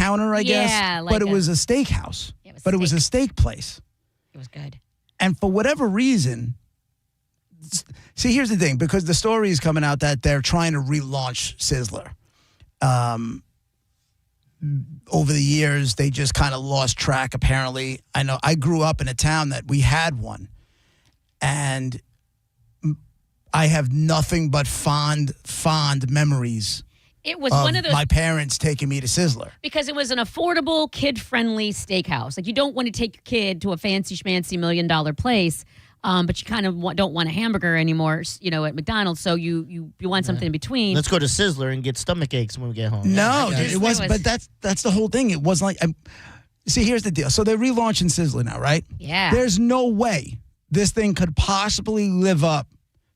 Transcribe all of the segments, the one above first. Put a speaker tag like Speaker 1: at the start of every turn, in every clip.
Speaker 1: counter, I guess.
Speaker 2: Yeah,
Speaker 1: but it was a steakhouse. It was a steak place.
Speaker 2: It was good.
Speaker 1: And for whatever reason, see, here's the thing, because the story is coming out that they're trying to relaunch Sizzler. Over the years, they just kind of lost track, apparently. I know I grew up in a town that we had one, and I have nothing but fond memories.
Speaker 2: It was one of those.
Speaker 1: My parents taking me to Sizzler.
Speaker 2: Because it was an affordable, kid-friendly steakhouse. Like, you don't want to take your kid to a fancy schmancy $1 million place, but you kind of don't want a hamburger anymore, at McDonald's. So you want something in between.
Speaker 3: Let's go to Sizzler and get stomach aches when we get home.
Speaker 1: No, it was. But that's the whole thing. It wasn't like. See, here's the deal. So they're relaunching Sizzler now, right?
Speaker 2: Yeah.
Speaker 1: There's no way this thing could possibly live up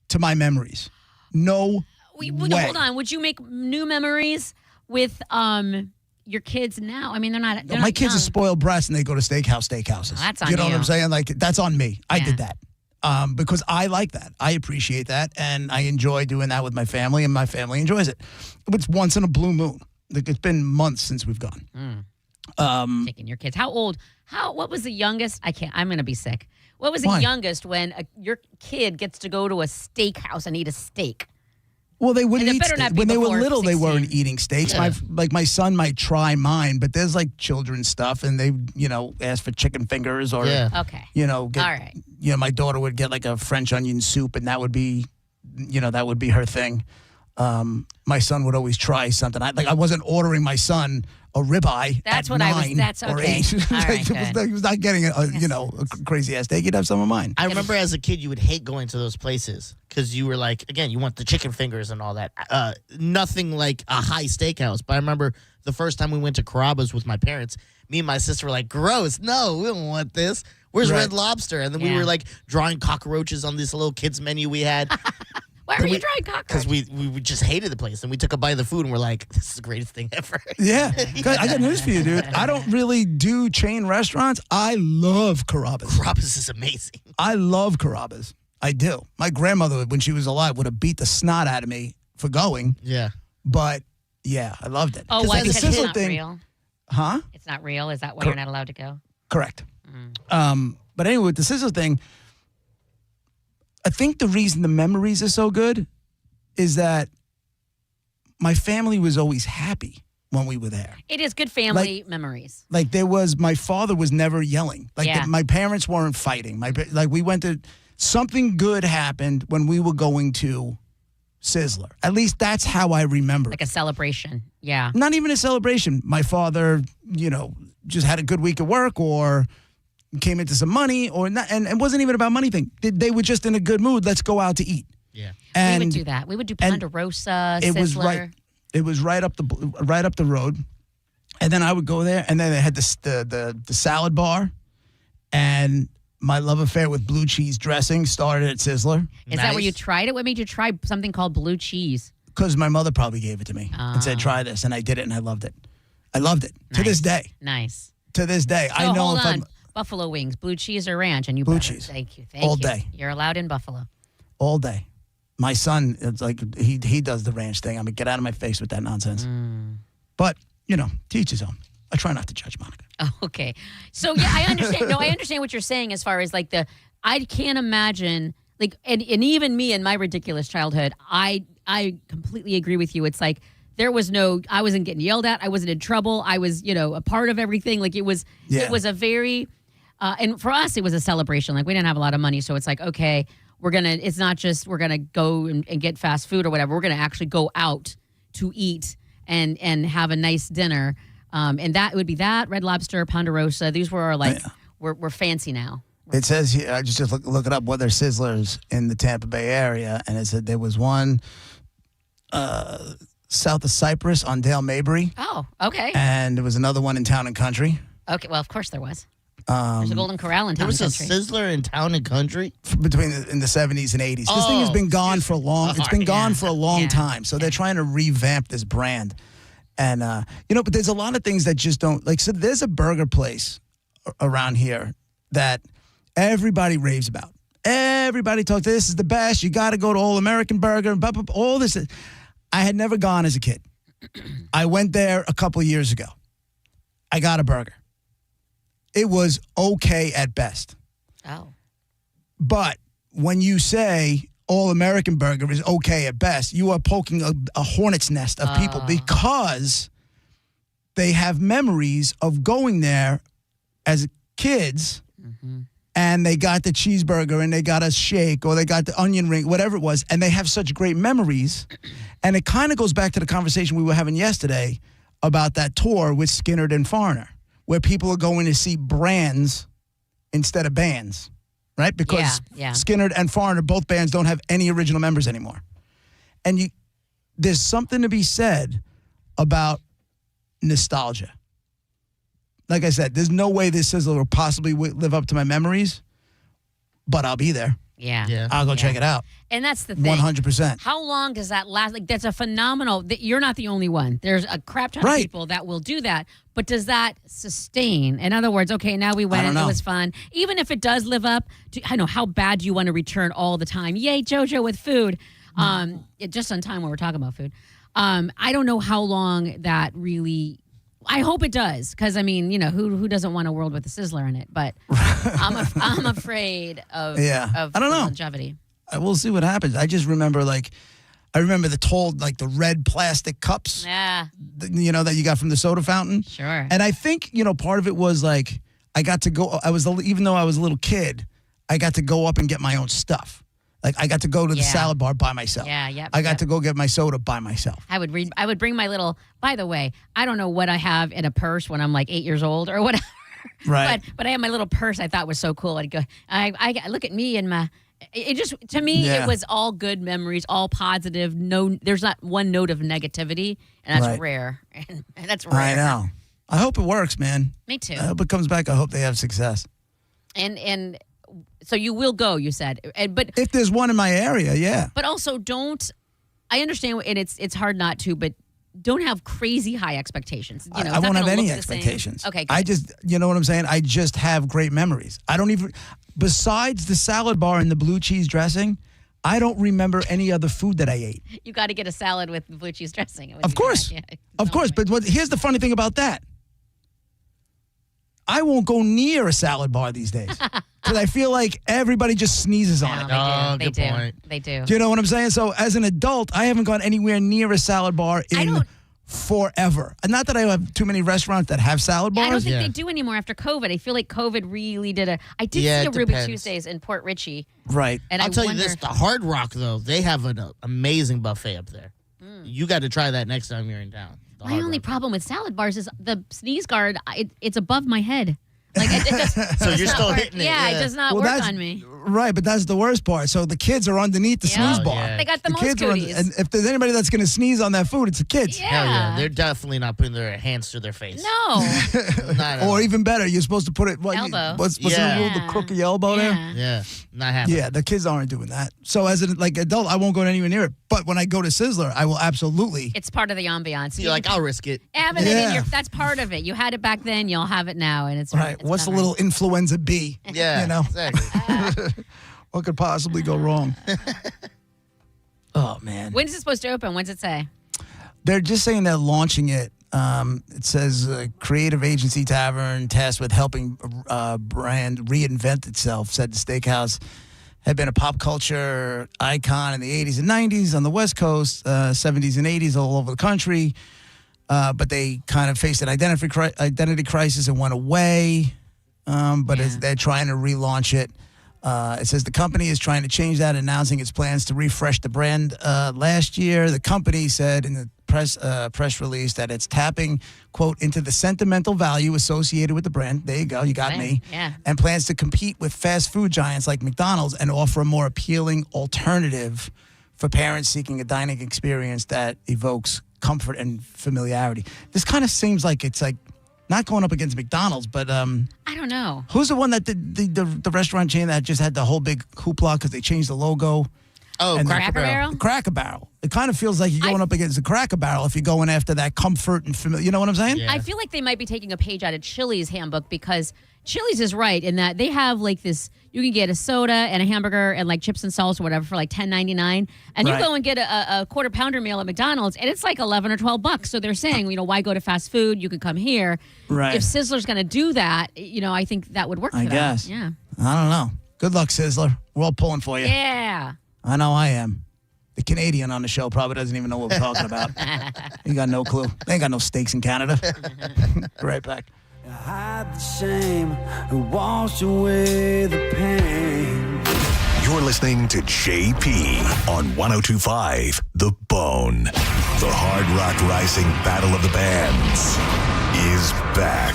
Speaker 1: to my memories. No way.
Speaker 2: Hold on. Would you make new memories with your kids now? I mean, they're not.
Speaker 1: My kids are spoiled brats, and they go to steakhouses.
Speaker 2: Oh, that's on
Speaker 1: you. Know
Speaker 2: you.
Speaker 1: what I'm saying? Like, that's on me. I did that because I like that. I appreciate that, and I enjoy doing that with my family, and my family enjoys it. It's once in a blue moon. Like, it's been months since we've gone.
Speaker 2: Taking your kids. How old? What was the youngest? I'm going to be sick. What was the youngest when your kid gets to go to a steakhouse and eat a steak?
Speaker 1: Well, they wouldn't eat
Speaker 2: better not
Speaker 1: steak.
Speaker 2: be
Speaker 1: When they were
Speaker 2: before
Speaker 1: little,
Speaker 2: 16.
Speaker 1: they weren't eating steaks.
Speaker 3: Yeah.
Speaker 1: My son might try mine, but there's like children's stuff, and they, ask for chicken fingers or,
Speaker 2: Okay.
Speaker 1: get,
Speaker 2: All right.
Speaker 1: My daughter would get like a French onion soup, and that would be, that would be her thing. My son would always try something. I wasn't ordering my son a ribeye.
Speaker 2: That's
Speaker 1: at
Speaker 2: what
Speaker 1: 9
Speaker 2: I was. That's
Speaker 1: or
Speaker 2: okay.
Speaker 1: 8.
Speaker 2: All right, good.
Speaker 1: He was not getting a crazy ass steak. He'd have some of mine.
Speaker 3: I remember as a kid, you would hate going to those places because you were like, again, you want the chicken fingers and all that. Nothing like a high steakhouse. But I remember the first time we went to Carrabba's with my parents, me and my sister were like, gross. No, we don't want this. Where's Red Lobster? And then we were like drawing cockroaches on this little kids menu we had.
Speaker 2: Why were you drawing cockroaches?
Speaker 3: Because we just hated the place, and we took a bite of the food, and we're like, this is the greatest thing ever.
Speaker 1: Yeah. I got news for you, dude. I don't really do chain restaurants. I love Carrabba's.
Speaker 3: Carrabba's is amazing.
Speaker 1: I love Carrabba's. I do. My grandmother, when she was alive, would have beat the snot out of me for going.
Speaker 3: Yeah.
Speaker 1: But, yeah, I loved it.
Speaker 2: Oh, why?
Speaker 1: the
Speaker 2: Because it's
Speaker 1: Sizzler
Speaker 2: not real?
Speaker 1: Huh?
Speaker 2: It's not real? Is that why you're not allowed to go?
Speaker 1: Correct. But anyway, with the Sizzler thing, I think the reason the memories are so good is that my family was always happy when we were there.
Speaker 2: It is good family memories.
Speaker 1: Like, my father was never yelling. Like, my parents weren't fighting. We went to, something good happened when we were going to Sizzler. At least that's how I remember.
Speaker 2: Like a celebration. Yeah.
Speaker 1: Not even a celebration. My father, just had a good week at work or came into some money or not, and it wasn't even about money thing. They were just in a good mood. Let's go out to eat.
Speaker 3: Yeah.
Speaker 2: We would do that. We would do Ponderosa, Sizzler.
Speaker 1: It was right up the road, and then I would go there, and then they had the salad bar, and my love affair with blue cheese dressing started at Sizzler.
Speaker 2: Is that where you tried it? What made you try something called blue cheese?
Speaker 1: Because my mother probably gave it to me and said, "Try this," and I did it, and I loved it. I loved it to this day.
Speaker 2: Nice.
Speaker 1: To this day,
Speaker 2: So
Speaker 1: I know
Speaker 2: hold
Speaker 1: if
Speaker 2: on.
Speaker 1: I'm
Speaker 2: Buffalo wings, blue cheese or ranch, and you
Speaker 1: Blue
Speaker 2: better.
Speaker 1: cheese.
Speaker 2: Thank you.
Speaker 1: All day.
Speaker 2: You're allowed in Buffalo.
Speaker 1: all day. My son, it's like he does the ranch thing. I mean, get out of my face with that nonsense. But, teach his own. I try not to judge Monica.
Speaker 2: Oh, okay. So, yeah, I understand. No, I understand what you're saying as far as like I can't imagine, like, and even me in my ridiculous childhood, I completely agree with you. It's like I wasn't getting yelled at. I wasn't in trouble. I was, a part of everything. Like it was a very, and for us, it was a celebration. Like we didn't have a lot of money. So it's like, okay, it's not just we're going to go and get fast food or whatever. We're going to actually go out to eat and have a nice dinner. And that would be that, Red Lobster, Ponderosa. These were we're fancy now.
Speaker 1: It says here, I just look it up, whether Sizzlers in the Tampa Bay area, and it said there was one south of Cypress on Dale Mabry.
Speaker 2: Oh, okay.
Speaker 1: And there was another one in Town and Country.
Speaker 2: Okay, well, of course there was. There's a Golden Corral in Town and Country.
Speaker 3: There was a Sizzler in Town and Country?
Speaker 1: In the 70s and 80s. This thing has been gone for a long time. So they're trying to revamp this brand. And, but there's a lot of things that just don't, so there's a burger place around here that everybody raves about. Everybody talks, this is the best. You got to go to All American Burger, blah, blah, blah, all this. I had never gone as a kid. I went there a couple of years ago. I got a burger. It was okay at best.
Speaker 2: Oh.
Speaker 1: But when you say all-American burger is okay at best, you are poking a hornet's nest of people because they have memories of going there as kids and they got the cheeseburger and they got a shake or they got the onion ring, whatever it was, and they have such great memories. And it kind of goes back to the conversation we were having yesterday about that tour with Skynyrd and Foreigner, where people are going to see brands instead of bands, right? Because Skynyrd and Foreigner, both bands, don't have any original members anymore. And there's something to be said about nostalgia. Like I said, there's no way this Sizzler will possibly live up to my memories, but I'll be there.
Speaker 2: Yeah.
Speaker 1: I'll go check it out.
Speaker 2: And that's the thing.
Speaker 1: 100%.
Speaker 2: How long does that last? Like, that's a phenomenal. You're not the only one. There's a crap ton of people that will do that. But does that sustain? In other words, okay, now we went. It was fun. Even if it does live up to, I know, how bad do you want to return all the time? Yay, JoJo with food. Just on time when we're talking about food. I don't know how long that really. I hope it does, because I mean, you know, who doesn't want a world with a Sizzler in it? But I'm afraid of I don't know. Longevity.
Speaker 1: We'll see what happens. I just remember I remember the red plastic cups.
Speaker 2: Yeah.
Speaker 1: You know, that you got from the soda fountain.
Speaker 2: Sure.
Speaker 1: And I think, you know, part of it was like I got to go. Even though I was a little kid, I got to go up and get my own stuff. Like, I got to go to the salad bar by myself. I got to go get my soda by myself.
Speaker 2: I would bring my little, by the way, I don't know what I have in a purse when I'm like 8 years old or whatever.
Speaker 1: Right.
Speaker 2: But I have my little purse I thought was so cool. I'd go, I look at me and it just, to me, it was all good memories, all positive. No, there's not one note of negativity, and that's rare. And that's rare.
Speaker 1: I know. I hope it works, man.
Speaker 2: Me too.
Speaker 1: I hope it comes back. I hope they have success.
Speaker 2: And so you will go, you said, but
Speaker 1: if there's one in my area, yeah.
Speaker 2: But also don't. I understand, and it's hard not to, but don't have crazy high expectations. You know,
Speaker 1: I won't have any expectations.
Speaker 2: Okay, good.
Speaker 1: I just, you know what I'm saying? I just have great memories. I don't even, besides the salad bar and the blue cheese dressing, I don't remember any other food that I ate.
Speaker 2: You got to get a salad with blue cheese dressing.
Speaker 1: Of course. Of course. But here's the funny thing about that. I won't go near a salad bar these days because I feel like everybody just sneezes on it.
Speaker 3: Good point.
Speaker 2: They do.
Speaker 1: Do you know what I'm saying? So as an adult, I haven't gone anywhere near a salad bar in forever. And not that I have too many restaurants that have salad bars.
Speaker 2: I don't think they do anymore after COVID. I feel like COVID really did I did see a Ruby Tuesdays in Port Richey.
Speaker 1: Right.
Speaker 3: And I'll tell you this, the Hard Rock, though, they have an amazing buffet up there. You got to try that next time you're in town.
Speaker 2: My only problem with salad bars is the sneeze guard. It's above my head. Like it does,
Speaker 3: so you're still hitting it.
Speaker 2: Yeah, it does not work on me.
Speaker 1: Right, but that's the worst part. So the kids are underneath the sneeze bar.
Speaker 2: Yeah. They got the most cooties.
Speaker 1: And if there's anybody that's going to sneeze on that food, it's the kids.
Speaker 2: Yeah.
Speaker 3: Hell yeah. They're definitely not putting their hands to their face.
Speaker 2: No.
Speaker 1: Or even better, you're supposed to put it...
Speaker 2: elbow.
Speaker 1: What's the rule? The crook of your elbow there?
Speaker 3: Yeah. Not happening.
Speaker 1: Yeah, the kids aren't doing that. So as an adult, I won't go anywhere near it. But when I go to Sizzler, I will absolutely...
Speaker 2: It's part of the ambiance.
Speaker 3: You're like, I'll risk it.
Speaker 2: Having it in that's part of it. You had it back then, you'll have it now. And it's
Speaker 1: right. What's the little influenza B?
Speaker 3: Yeah,
Speaker 1: you know?
Speaker 3: Exactly.
Speaker 1: What could possibly go wrong? Oh, man.
Speaker 2: When's it supposed to open? When's it say?
Speaker 1: They're just saying they're launching it. It says creative agency tavern tasked with helping brand reinvent itself, said the steakhouse had been a pop culture icon in the 80s and 90s on the West Coast, 70s and 80s all over the country. But they kind of faced an identity crisis and went away. They're trying to relaunch it. It says the company is trying to change that, announcing its plans to refresh the brand last year. The company said in the press release that it's tapping, quote, into the sentimental value associated with the brand. There you go. You got me.
Speaker 2: Yeah.
Speaker 1: And plans to compete with fast food giants like McDonald's and offer a more appealing alternative for parents seeking a dining experience that evokes comfort and familiarity. This kind of seems like it's like not going up against McDonald's, but
Speaker 2: I don't know.
Speaker 1: Who's the one that did the restaurant chain that just had the whole big hoopla because they changed the logo?
Speaker 3: Oh,
Speaker 1: And
Speaker 3: Cracker Barrel.
Speaker 1: the Cracker Barrel. It kind of feels like you're going up against the Cracker Barrel if you're going after that comfort and familiar. You know what I'm saying?
Speaker 3: Yeah.
Speaker 2: I feel like they might be taking a page out of Chili's handbook because Chili's is right in that they have like this. You can get a soda and a hamburger and like chips and salsa or whatever for like $10.99, and you
Speaker 1: Right.
Speaker 2: go and get a quarter pounder meal at McDonald's and it's like $11 or $12. So they're saying, why go to fast food? You can come here.
Speaker 1: Right.
Speaker 2: If Sizzler's going to do that, I think that would work.
Speaker 1: I
Speaker 2: for
Speaker 1: guess.
Speaker 2: Them.
Speaker 1: I don't know. Good luck, Sizzler. We're all pulling for you.
Speaker 2: Yeah.
Speaker 1: I know I am. The Canadian on the show probably doesn't even know what we're talking about. He got no clue. They ain't got no steaks in Canada. Be right back.
Speaker 4: Hide the shame and wash away the pain.
Speaker 5: You're listening to JP on 102.5 The Bone. The Hard Rock Rising Battle of the Bands is back.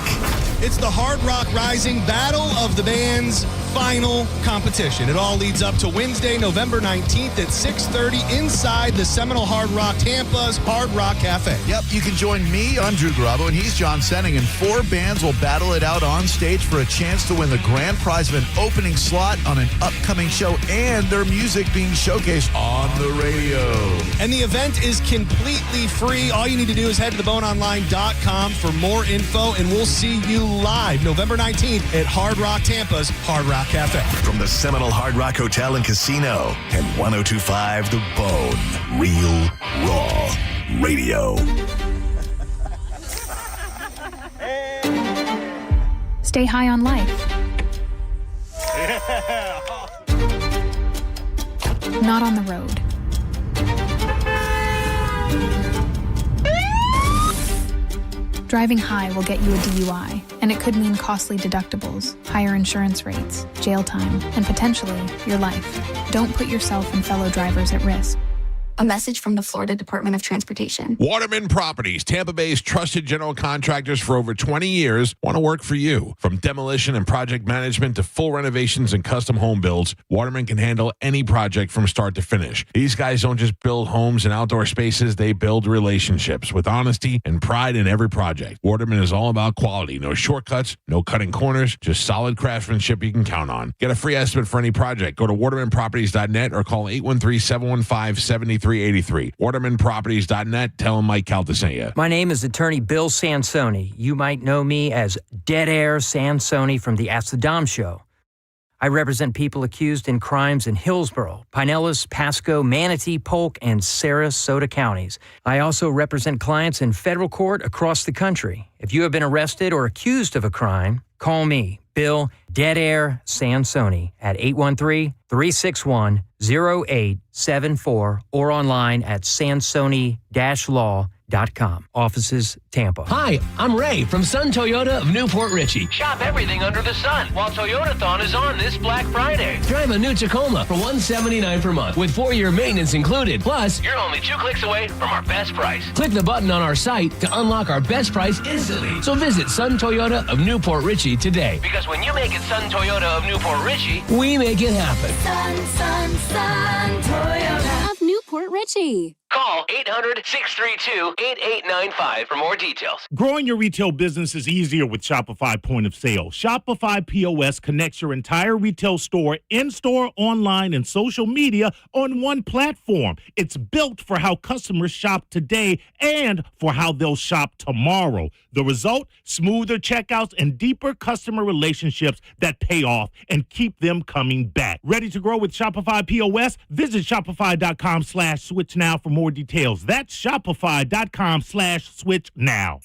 Speaker 6: It's the Hard Rock Rising Battle of the Bands final competition. It all leads up to Wednesday, November 19th at 6:30 inside the Seminole Hard Rock Tampa's Hard Rock Cafe.
Speaker 7: Yep, you can join me. I'm Drew Garabo, and he's John Senning, and 4 bands will battle it out on stage for a chance to win the grand prize of an opening slot on an upcoming show and their music being showcased on the radio.
Speaker 6: And the event is completely free. All you need to do is head to theboneonline.com for more info, and we'll see you live November 19th at Hard Rock Tampa's Hard Rock Cafe.
Speaker 5: From the Seminole Hard Rock Hotel and Casino and 102.5 The Bone. Real, raw radio.
Speaker 8: Stay high on life. Not on the road. Driving high will get you a DUI, and it could mean costly deductibles, higher insurance rates, jail time, and potentially your life. Don't put yourself and fellow drivers at risk.
Speaker 9: A message from the Florida Department of Transportation.
Speaker 10: Waterman Properties, Tampa Bay's trusted general contractors for over 20 years, want to work for you. From demolition and project management to full renovations and custom home builds, Waterman can handle any project from start to finish. These guys don't just build homes and outdoor spaces, they build relationships with honesty and pride in every project. Waterman is all about quality, no shortcuts, no cutting corners, just solid craftsmanship you can count on. Get a free estimate for any project. Go to watermanproperties.net or call 813-715-7383. Watermanproperties.net. Tell them Mike Calta sent you.
Speaker 11: My name is attorney Bill Sansoni. You might know me as Dead Air Sansoni from the Ask the Dom show. I represent people accused in crimes in Hillsborough, Pinellas, Pasco, Manatee, Polk, and Sarasota counties. I also represent clients in federal court across the country. If you have been arrested or accused of a crime, call me, Bill Dead Air Sansoni, at 813-361-0874 or online at sansoni-law.com. Offices, Tampa.
Speaker 12: Hi, I'm Ray from Sun Toyota of Newport Richey. Shop everything under the sun while Toyotathon is on this Black Friday. Drive a new Tacoma for $179 per month with 4-year maintenance included. Plus, you're only 2 clicks away from our best price. Click the button on our site to unlock our best price instantly. So visit Sun Toyota of Newport Richey today. Because when you make it Sun Toyota of Newport Richey, we make it happen.
Speaker 9: Sun Toyota of Newport Richey.
Speaker 12: Call 800-632-8895 for more details.
Speaker 13: Growing your retail business is easier with Shopify Point of Sale. Shopify POS connects your entire retail store, in-store, online, and social media on one platform. It's built for how customers shop today and for how they'll shop tomorrow. The result? Smoother checkouts and deeper customer relationships that pay off and keep them coming back. Ready to grow with Shopify POS? Visit shopify.com/switch now for more details. That's shopify.com/switch now.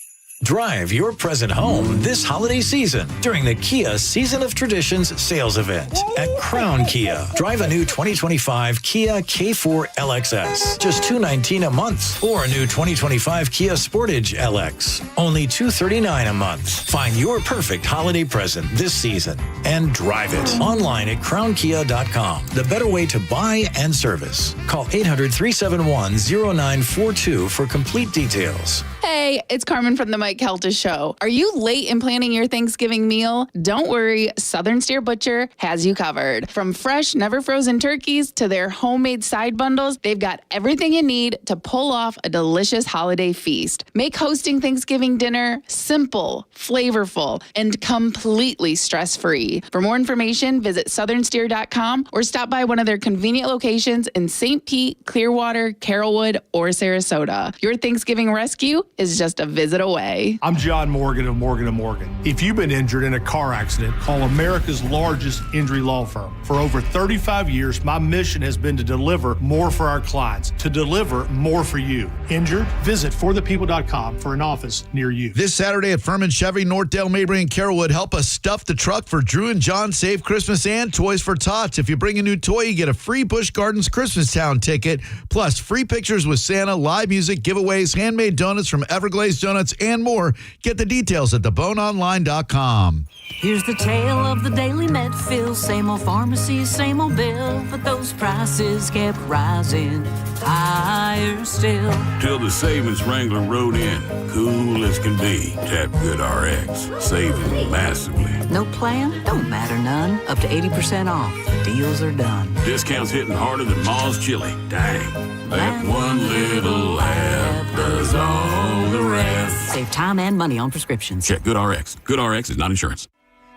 Speaker 14: Drive your present home this holiday season during the Kia Season of Traditions sales event at Crown Kia. Drive a new 2025 Kia K4 LXS, just $219 a month, or a new 2025 Kia Sportage LX, only $239 a month. Find your perfect holiday present this season and drive it online at crownkia.com. The better way to buy and service. Call 800-371-0942 for complete details.
Speaker 15: Hey, it's Carmen from the Mike Keltis Show. Are you late in planning your Thanksgiving meal? Don't worry, Southern Steer Butcher has you covered. From fresh, never frozen turkeys to their homemade side bundles, they've got everything you need to pull off a delicious holiday feast. Make hosting Thanksgiving dinner simple, flavorful, and completely stress-free. For more information, visit southernsteer.com or stop by one of their convenient locations in St. Pete, Clearwater, Carrollwood, or Sarasota. Your Thanksgiving rescue is just a visit away.
Speaker 16: I'm John Morgan of Morgan & Morgan. If you've been injured in a car accident, call America's largest injury law firm. For over 35 years, my mission has been to deliver more for our clients, to deliver more for you. Injured? Visit forthepeople.com for an office near you.
Speaker 7: This Saturday at Furman Chevy, Northdale, Mabry, and Carrollwood, help us stuff the truck for Drew and John Save Christmas and Toys for Tots. If you bring a new toy, you get a free Busch Gardens Christmas Town ticket, plus free pictures with Santa, live music, giveaways, handmade donuts from Everglazed Donuts, and more. Get the details at theboneonline.com.
Speaker 17: Here's the tale of the daily Medfield. Same old pharmacy, same old bill, but those prices kept rising higher still.
Speaker 18: Till the savings Wrangler rode in, cool as can be. Tap GoodRx, saving massively.
Speaker 17: No plan? Don't matter none. Up to 80% off. Deals are done.
Speaker 18: Discounts hitting harder than Ma's chili. Dang, that one little laugh does all the rest.
Speaker 17: Save time and money on prescriptions.
Speaker 18: Check GoodRx. GoodRx is not insurance.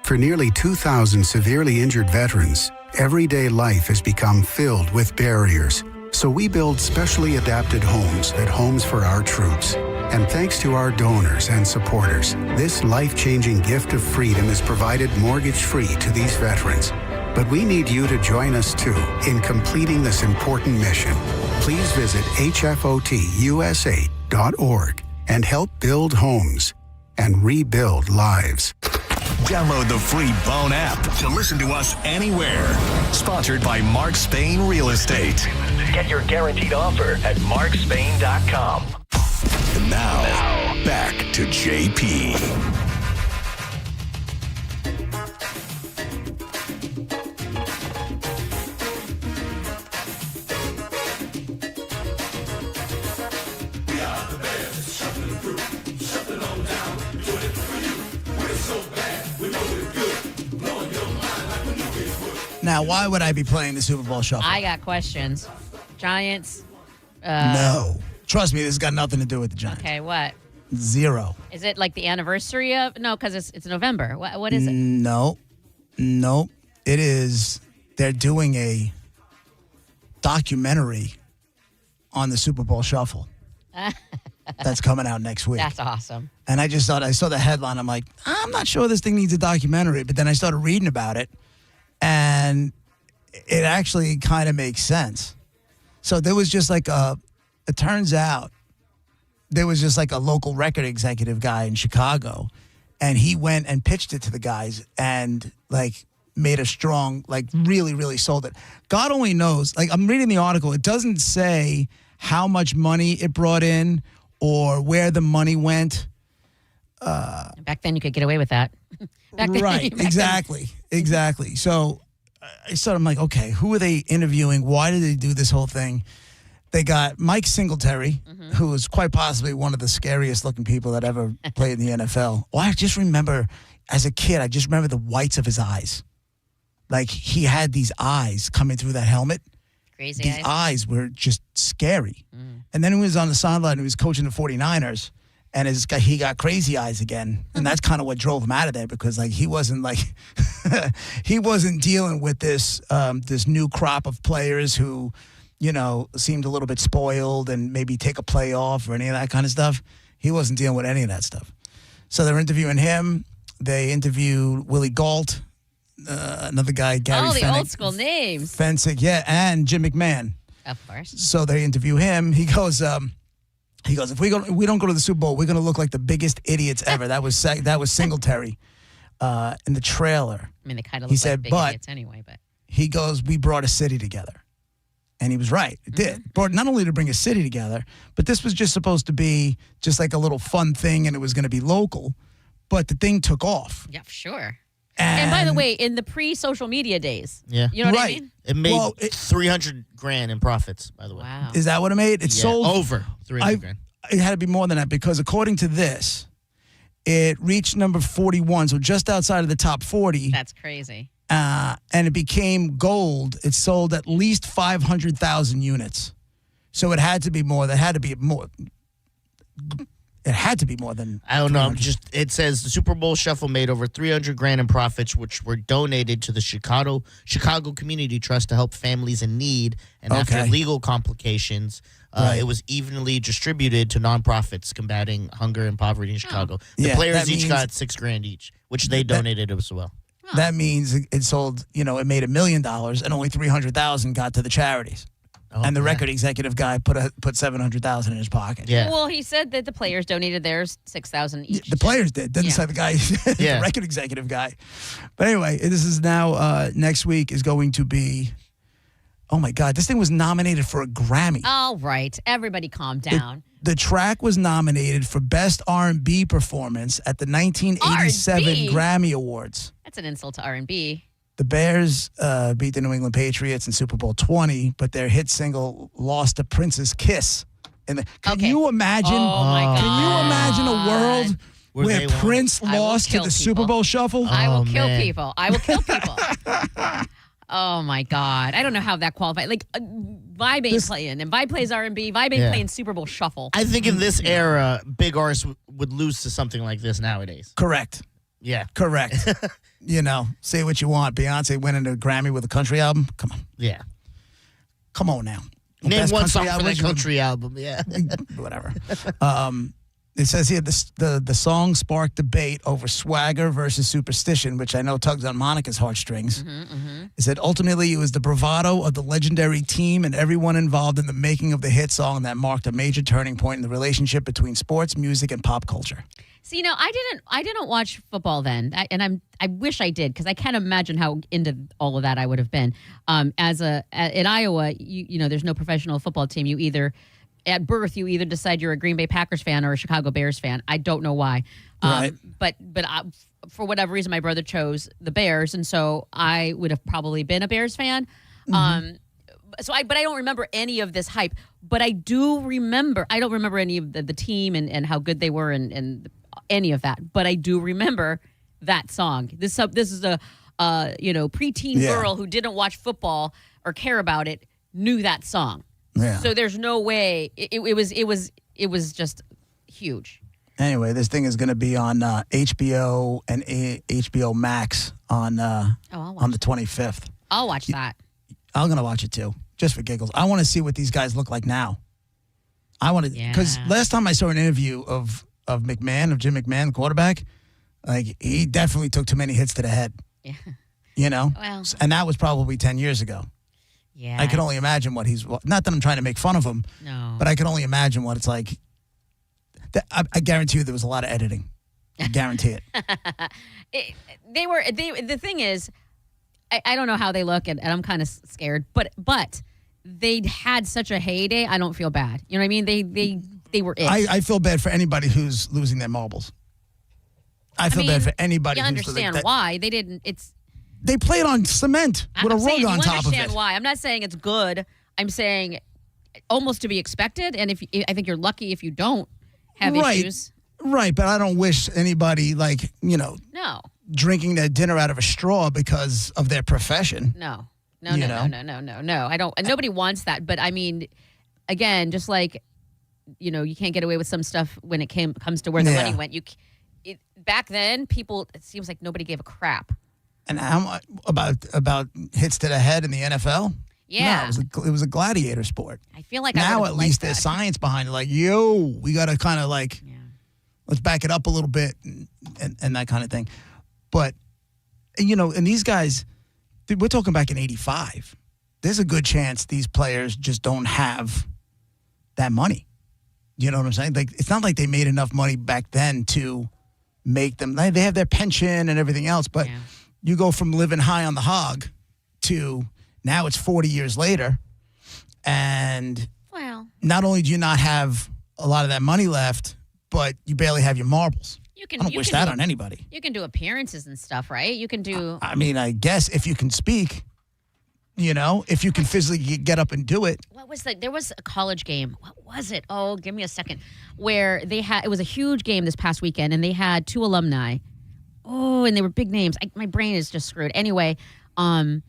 Speaker 19: For nearly 2,000 severely injured veterans, everyday life has become filled with barriers. So we build specially adapted homes at Homes for Our Troops. And thanks to our donors and supporters, this life-changing gift of freedom is provided mortgage-free to these veterans. But we need you to join us, too, in completing this important mission. Please visit hfotusa.org and help build homes and rebuild lives.
Speaker 5: Download the free Bone app to listen to us anywhere. Sponsored by Mark Spain Real Estate.
Speaker 12: Get your guaranteed offer at markspain.com.
Speaker 5: And now, back to JP.
Speaker 1: Now, why would I be playing the Super Bowl Shuffle?
Speaker 2: I got questions. Giants.
Speaker 1: No. Trust me, this has got nothing to do with the Giants.
Speaker 2: Okay, what?
Speaker 1: Zero.
Speaker 2: Is it like the anniversary of? No, because it's November. What is it?
Speaker 1: No. It is, they're doing a documentary on the Super Bowl Shuffle. That's coming out next week.
Speaker 2: That's awesome.
Speaker 1: And I just thought, I saw the headline. I'm like, I'm not sure this thing needs a documentary. But then I started reading about it. And it actually kind of makes sense. So there was just like it turns out there was just like a local record executive guy in Chicago. And he went and pitched it to the guys and like made a strong, like really, really sold it. God only knows. Like I'm reading the article. It doesn't say how much money it brought in or where the money went.
Speaker 2: Back then you could get away with that.
Speaker 1: Right, exactly. So I'm like, okay, who are they interviewing? Why did they do this whole thing? They got Mike Singletary, who is quite possibly one of the scariest looking people that ever played in the NFL. Well, I just remember as a kid, the whites of his eyes. Like he had these eyes coming through that helmet.
Speaker 2: Crazy
Speaker 1: These eyes were just scary. And then he was on the sideline, he was coaching the 49ers. And he got crazy eyes again. And that's kind of what drove him out of there because like he wasn't dealing with this this new crop of players who, you know, seemed a little bit spoiled and maybe take a play off or any of that kind of stuff. He wasn't dealing with any of that stuff. So they're interviewing him. They interviewed Willie Gault, another guy, Gary
Speaker 2: the
Speaker 1: Fenwick.
Speaker 2: old school names.
Speaker 1: Fenwick, yeah, and Jim McMahon.
Speaker 2: Of course.
Speaker 1: So they interview him. He goes, if we don't go to the Super Bowl, we're going to look like the biggest idiots ever. That was Singletary in the trailer.
Speaker 2: I mean, they kind of look like big idiots anyway. But
Speaker 1: he goes, we brought a city together. And he was right. It did. Brought not only to bring a city together, but this was just supposed to be just like a little fun thing and it was going to be local. But the thing took off.
Speaker 2: Yeah, sure. And by the way, in the pre-social media days.
Speaker 3: Yeah.
Speaker 2: You know what I mean?
Speaker 3: It made $300,000 in profits, by the way.
Speaker 2: Wow.
Speaker 1: Is that what it made? It sold
Speaker 3: over $300,000.
Speaker 1: it had to be more than that because according to this, it reached number 41, so just outside of the top 40.
Speaker 2: That's crazy.
Speaker 1: And it became gold. It sold at least 500,000 units. So it had to be more. It had to be more than.
Speaker 3: I don't know. It says the Super Bowl Shuffle made over $300,000 in profits, which were donated to the Chicago Community Trust to help families in need. And after legal complications, it was evenly distributed to nonprofits combating hunger and poverty in Chicago. The players each got $6,000 each, which they donated as well.
Speaker 1: That means it sold. It made $1 million, and only 300,000 got to the charities. And the record executive guy put 700,000 in his pocket.
Speaker 3: Yeah.
Speaker 2: Well, he said that the players donated theirs 6,000 each.
Speaker 1: The players did. Didn't say the guy, the record executive guy. But anyway, this is now next week is going to be. Oh my God! This thing was nominated for a Grammy.
Speaker 2: All right, everybody, calm down.
Speaker 1: The track was nominated for Best R&B Performance at the 1987
Speaker 2: R&B?
Speaker 1: Grammy Awards.
Speaker 2: That's an insult to R&B.
Speaker 1: The Bears beat the New England Patriots in Super Bowl 20, but their hit single lost to Prince's Kiss. Can you imagine?
Speaker 2: Oh my God.
Speaker 1: Can you imagine a world where
Speaker 3: they
Speaker 1: Prince lost to the Super Bowl Shuffle?
Speaker 2: I will kill people. I will kill people. Oh my God! I don't know how that qualifies. Like Vibe ain't playing, and Vibe plays R&B. Vibe ain't playing Super Bowl Shuffle.
Speaker 3: I think in this era, big artists would lose to something like this nowadays.
Speaker 1: Correct.
Speaker 3: Yeah.
Speaker 1: Correct. Say what you want. Beyonce winning a Grammy with a country album. Come on.
Speaker 3: Yeah.
Speaker 1: Come on now.
Speaker 3: Name one song
Speaker 1: country
Speaker 3: for that country album. Yeah.
Speaker 1: Whatever. It says here the song sparked debate over swagger versus superstition, which I know tugs on Monica's heartstrings. It said ultimately it was the bravado of the legendary team and everyone involved in the making of the hit song that marked a major turning point in the relationship between sports, music, and pop culture.
Speaker 2: See, I didn't watch football then, and I wish I did because I can't imagine how into all of that I would have been. In Iowa, there's no professional football team. You either at birth you either decide you're a Green Bay Packers fan or a Chicago Bears fan. I don't know why,
Speaker 1: right.
Speaker 2: But for whatever reason, my brother chose the Bears, and so I would have probably been a Bears fan. But I don't remember any of this hype. But I do remember. I don't remember any of the team and how good they were and any of that. But I do remember that song. This is a preteen girl who didn't watch football or care about it knew that song.
Speaker 1: Yeah.
Speaker 2: So there's no way it was just huge.
Speaker 1: Anyway, this thing is going to be on HBO and HBO Max on the 25th.
Speaker 2: I'll watch that.
Speaker 1: I'm going to watch it too, just for giggles. I want to see what these guys look like now. I want to, because last time I saw an interview of Jim McMahon, the quarterback, like he definitely took too many hits to the head.
Speaker 2: Yeah. Well,
Speaker 1: and that was probably 10 years ago.
Speaker 2: Yeah.
Speaker 1: I can only imagine what not that I'm trying to make fun of him.
Speaker 2: No.
Speaker 1: But I can only imagine what it's like. I guarantee you there was a lot of editing. I guarantee it.
Speaker 2: The thing is, I don't know how they look, and I'm kind of scared. But they had such a heyday. I don't feel bad. You know what I mean? They were it.
Speaker 1: I feel bad for anybody who's losing their marbles. I feel bad for anybody.
Speaker 2: You understand why they didn't?
Speaker 1: They played on cement with a rug on top of it.
Speaker 2: You understand why? I'm not saying it's good. I'm saying almost to be expected. And I think you're lucky if you don't have issues.
Speaker 1: Right, but I don't wish anybody
Speaker 2: No.
Speaker 1: drinking their dinner out of a straw because of their profession.
Speaker 2: No. I don't. And nobody wants that. But I mean, again, just like you can't get away with some stuff when it comes to where the money went. Back then, it seems like nobody gave a crap.
Speaker 1: And how about hits to the head in the NFL?
Speaker 2: Yeah,
Speaker 1: no, it was a gladiator sport.
Speaker 2: I feel like
Speaker 1: now at least there's science behind it. Like, we got to kind of let's back it up a little bit and that kind of thing. But and these guys, we're talking back in '85. There's a good chance these players just don't have that money. You know what I'm saying? Like, it's not like they made enough money back then to make them. They have their pension and everything else, but. Yeah. You go from living high on the hog to now it's 40 years later. And not only do you not have a lot of that money left, but you barely have your marbles. I don't wish that on anybody.
Speaker 2: You can do appearances and stuff, right? You can do.
Speaker 1: I mean, I guess if you can speak. You know, if you can physically get up and do it.
Speaker 2: What was there was a college game. What was it? Oh, give me a second. Where it was a huge game this past weekend, and they had 2 alumni. Oh, and they were big names. My brain is just screwed. Anyway, the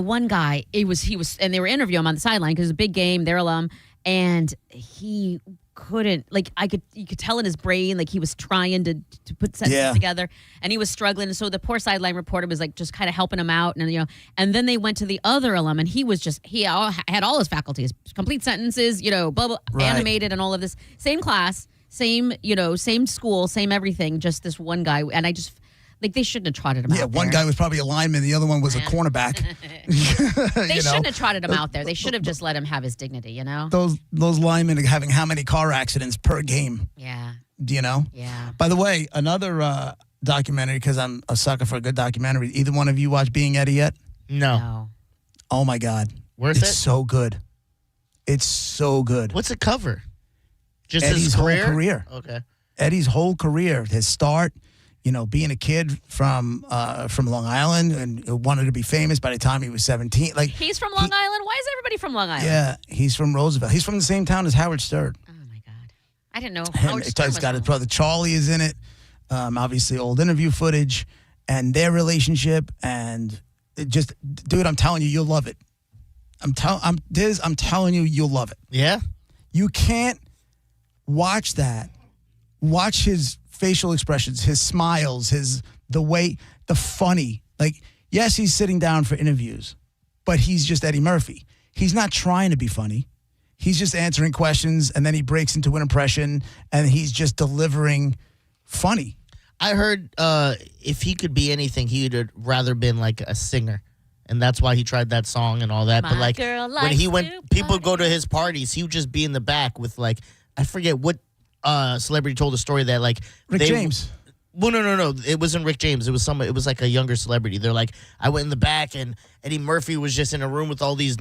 Speaker 2: one guy, he was, and they were interviewing him on the sideline because it was a big game. They're alum, and he couldn't, you could tell in his brain, he was trying to put sentences together, and he was struggling. And so the poor sideline reporter was just kind of helping him out, and then they went to the other alum, and he had all his faculties, complete sentences, blah, blah, animated and all of this. Same class, same school, same everything, just this one guy. And I just, they shouldn't have trotted him out there.
Speaker 1: Yeah, one guy was probably a lineman, the other one was a cornerback.
Speaker 2: They shouldn't have trotted him out there. They should have just let him have his dignity,
Speaker 1: Those linemen are having how many car accidents per game?
Speaker 2: Yeah.
Speaker 1: Yeah. By the way, another documentary, because I'm a sucker for a good documentary. Either one of you watch Being Eddie yet?
Speaker 3: No.
Speaker 1: Oh, my God.
Speaker 3: Worth it?
Speaker 1: It's so good. It's so good.
Speaker 3: What's it cover? Just
Speaker 1: Eddie's
Speaker 3: his
Speaker 1: whole career.
Speaker 3: Okay.
Speaker 1: Eddie's whole career, his start, being a kid from Long Island and wanted to be famous by the time he was 17.
Speaker 2: He's from Long Island? Why is everybody from Long Island?
Speaker 1: Yeah, he's from Roosevelt. He's from the same town as Howard Stern.
Speaker 2: Oh, my God. I didn't know.
Speaker 1: He's got his brother Charlie is in it. Obviously, old interview footage and their relationship. And it just, dude, I'm telling you, you'll love it. I'm telling you, you'll love it.
Speaker 3: Yeah?
Speaker 1: You can't watch that. Watch his facial expressions, his smiles, the funny. Yes, he's sitting down for interviews, but he's just Eddie Murphy. He's not trying to be funny. He's just answering questions, and then he breaks into an impression, and he's just delivering funny.
Speaker 3: I heard if he could be anything, he would rather been a singer. And that's why he tried that song and all that.
Speaker 2: My
Speaker 3: But
Speaker 2: girl
Speaker 3: when he went,
Speaker 2: likes to
Speaker 3: people go to his parties, he would just be in the back with I forget what celebrity told a story that
Speaker 1: Rick James.
Speaker 3: Well, no. It wasn't Rick James. It was a younger celebrity. They're I went in the back and Eddie Murphy was just in a room with all these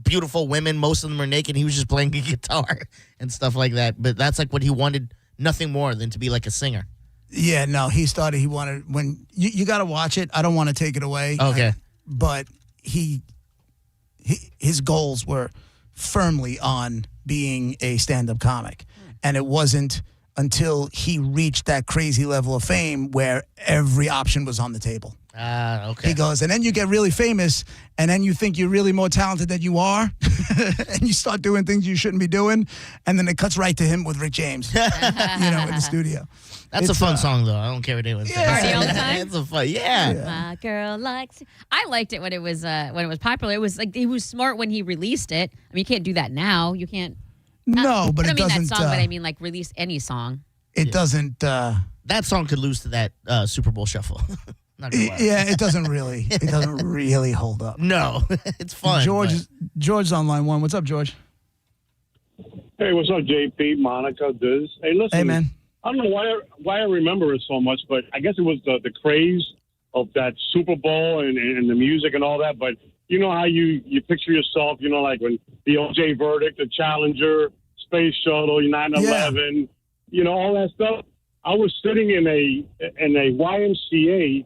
Speaker 3: beautiful women. Most of them are naked. He was just playing a guitar and stuff like that. But that's what he wanted, nothing more than to be a singer.
Speaker 1: Yeah, no, he wanted, when you got to watch it. I don't want to take it away.
Speaker 3: Okay.
Speaker 1: But his goals were firmly on being a stand-up comic. And it wasn't until he reached that crazy level of fame where every option was on the table.
Speaker 3: Okay.
Speaker 1: He goes, and then you get really famous, and then you think you're really more talented than you are, and you start doing things you shouldn't be doing, and then it cuts right to him with Rick James, in the studio.
Speaker 3: That's a fun song, though. I don't care what anyone says.
Speaker 2: Party all the time?
Speaker 3: It's a fun, yeah.
Speaker 2: My girl likes. I liked it when it was popular. It was he was smart when he released it. I mean, you can't do that now. You can't.
Speaker 1: No, but
Speaker 2: I
Speaker 1: it
Speaker 2: mean
Speaker 1: doesn't.
Speaker 2: that song, but I mean release any song.
Speaker 1: It doesn't.
Speaker 3: That song could lose to that Super Bowl shuffle. Not gonna lie.
Speaker 1: Yeah, it doesn't really. It doesn't really hold up.
Speaker 3: No, it's fun.
Speaker 1: George's on line one. What's up, George?
Speaker 20: Hey, what's up, JP, Monica, Diz? Hey, listen.
Speaker 1: Hey, man.
Speaker 20: I don't know why I remember it so much, but I guess it was the craze of that Super Bowl and the music and all that. But you know how you picture yourself, when the OJ verdict, the Challenger, Space Shuttle, 9/11, all that stuff. I was sitting in a YMCA.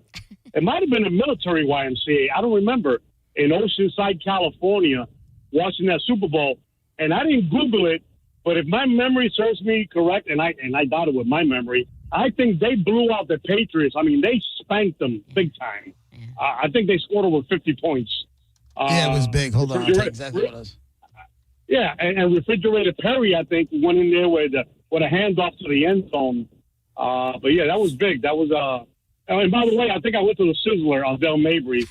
Speaker 20: It might have been a military YMCA. I don't remember. In Oceanside, California, watching that Super Bowl. And I didn't Google it, but if my memory serves me correct, and I doubt it with my memory, I think they blew out the Patriots. I mean, they spanked them big time. I think they scored over 50 points.
Speaker 1: Yeah, it was big. Hold on. I'll tell you exactly what it was.
Speaker 20: Yeah, and Refrigerator Perry, I think, went in there with a handoff to the end zone. But yeah, that was big. That was and by the way, I think I went to the Sizzler on Del Mabry.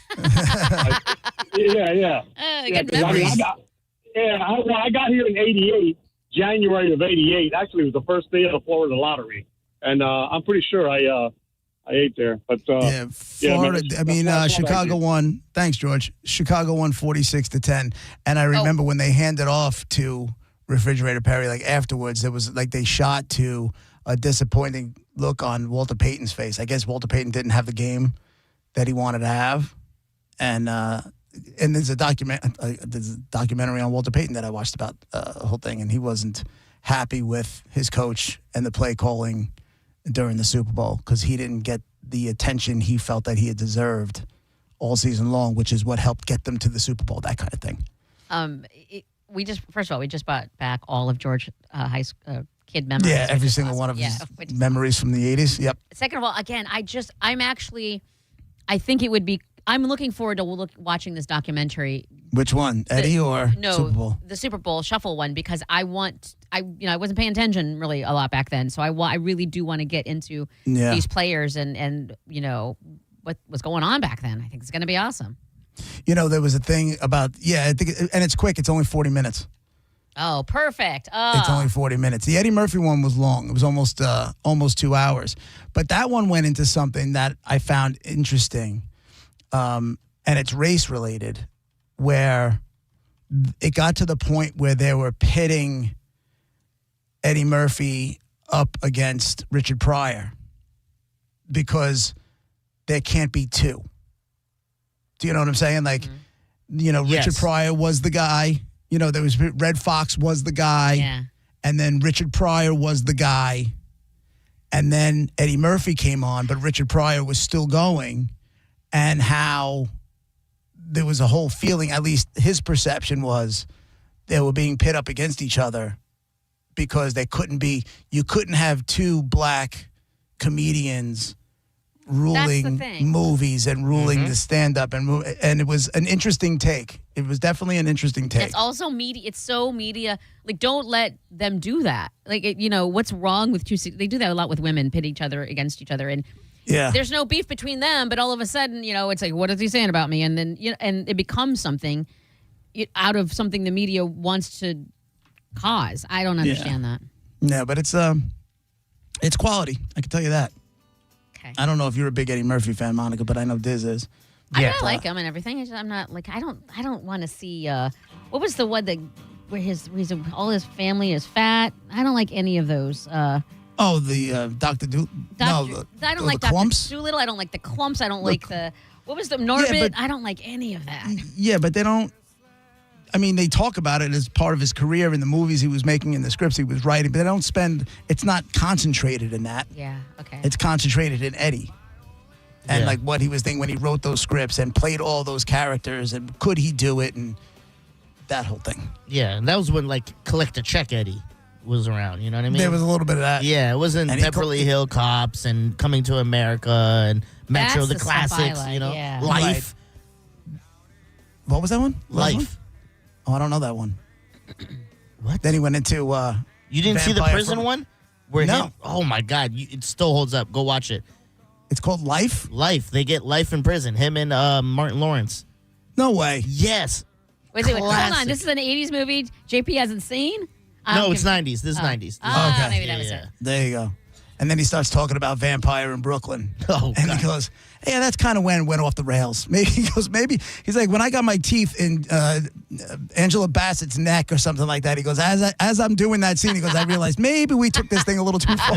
Speaker 20: Yeah.
Speaker 2: Good memories.
Speaker 20: I got here in '88, January of '88. Actually, it was the first day of the Florida lottery, and I'm pretty sure I ate there. But
Speaker 1: Florida. Chicago won. Thanks, George. Chicago won 46-10, and I remember when they handed off to Refrigerator Perry. Afterwards, there was they shot to a disappointing look on Walter Payton's face. I guess Walter Payton didn't have the game that he wanted to have, and there's a documentary on Walter Payton that I watched about the whole thing, and he wasn't happy with his coach and the play calling during the Super Bowl because he didn't get the attention he felt that he had deserved all season long, which is what helped get them to the Super Bowl, that kind of thing.
Speaker 2: First of all, we just brought back all of George high school kid memories.
Speaker 1: Yeah, every single one of his memories from the 80s. Yep.
Speaker 2: Second of all, again, I'm looking forward to watching this documentary.
Speaker 1: Which one, Eddie or Super Bowl?
Speaker 2: The Super Bowl Shuffle one, because I wasn't paying attention really a lot back then, so I really do want to get into these players and what was going on back then. I think it's going to be awesome.
Speaker 1: There was a thing about I think, and it's quick. It's only 40 minutes.
Speaker 2: Oh, perfect.
Speaker 1: It's only 40 minutes. The Eddie Murphy one was long. It was almost 2 hours. But that one went into something that I found interesting, and it's race-related, where it got to the point where they were pitting Eddie Murphy up against Richard Pryor because there can't be two. Do you know what I'm saying? Like, Richard Pryor was the guy. There was Red Fox was the guy.
Speaker 2: Yeah.
Speaker 1: And then Richard Pryor was the guy. And then Eddie Murphy came on, but Richard Pryor was still going. And how there was a whole feeling, at least his perception was, they were being pit up against each other because you couldn't have two black comedians ruling movies and ruling the stand-up and it was an interesting take. It was definitely an interesting take.
Speaker 2: It's also media. It's so media. Like, don't let them do that. Like, what's wrong with they do that a lot with women, pit each other against each other, and there's no beef between them, but all of a sudden, it's like, what is he saying about me? And then and it becomes something out of something the media wants to cause. I don't understand that.
Speaker 1: No, but it's quality. I can tell you that. I don't know if you're a big Eddie Murphy fan, Monica, but I know Diz is.
Speaker 2: I like him and everything. I'm not like I don't want to see. What was the one that where all his family is fat? I don't like any of those.
Speaker 1: The Dr. Doolittle.
Speaker 2: I don't like Dr. Doolittle. I don't like the Clumps. I don't like the. What was the Norbit? I don't like any of that.
Speaker 1: Yeah, but they don't. I mean, they talk about it as part of his career in the movies he was making and the scripts he was writing, but they don't it's not concentrated in that.
Speaker 2: Yeah, okay.
Speaker 1: It's concentrated in Eddie. And like what he was thinking when he wrote those scripts and played all those characters and could he do it and that whole thing.
Speaker 3: Yeah, and that was when like Collect a Check Eddie was around, you know what I mean?
Speaker 1: There was a little bit of that.
Speaker 3: Yeah, it wasn't Beverly Hill Cops and Coming to America and Metro, the classics,
Speaker 2: like,
Speaker 3: Life.
Speaker 1: Right. What was that one?
Speaker 3: Life.
Speaker 1: Oh, I don't know that one.
Speaker 3: What?
Speaker 1: Then he went into
Speaker 3: You didn't see the prison one?
Speaker 1: No.
Speaker 3: Oh my God, it still holds up. Go watch it.
Speaker 1: It's called Life?
Speaker 3: Life. They get life in prison. Him and Martin Lawrence.
Speaker 1: No way.
Speaker 3: Yes.
Speaker 2: Wait, hold on. This is an 80s movie JP hasn't seen?
Speaker 3: No, it's 90s. This is 90s.
Speaker 1: Okay.
Speaker 2: Maybe that was it.
Speaker 1: There you go. And then he starts talking about Vampire in Brooklyn.
Speaker 3: Oh,
Speaker 1: and
Speaker 3: God.
Speaker 1: he goes, yeah, that's kind of when it went off the rails. Maybe he's like, when I got my teeth in Angela Bassett's neck or something like that, he goes, as I'm doing that scene, he goes, I realized maybe we took this thing a little too far.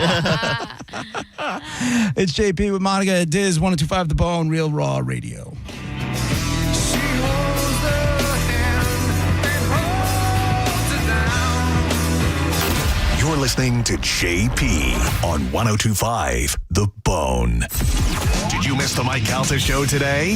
Speaker 1: It's JP with Monica at Diz, 102.5 The Bone, Real Raw Radio.
Speaker 5: You're listening to JP on 102.5 The Bone. Did you miss the Mike Calta show today?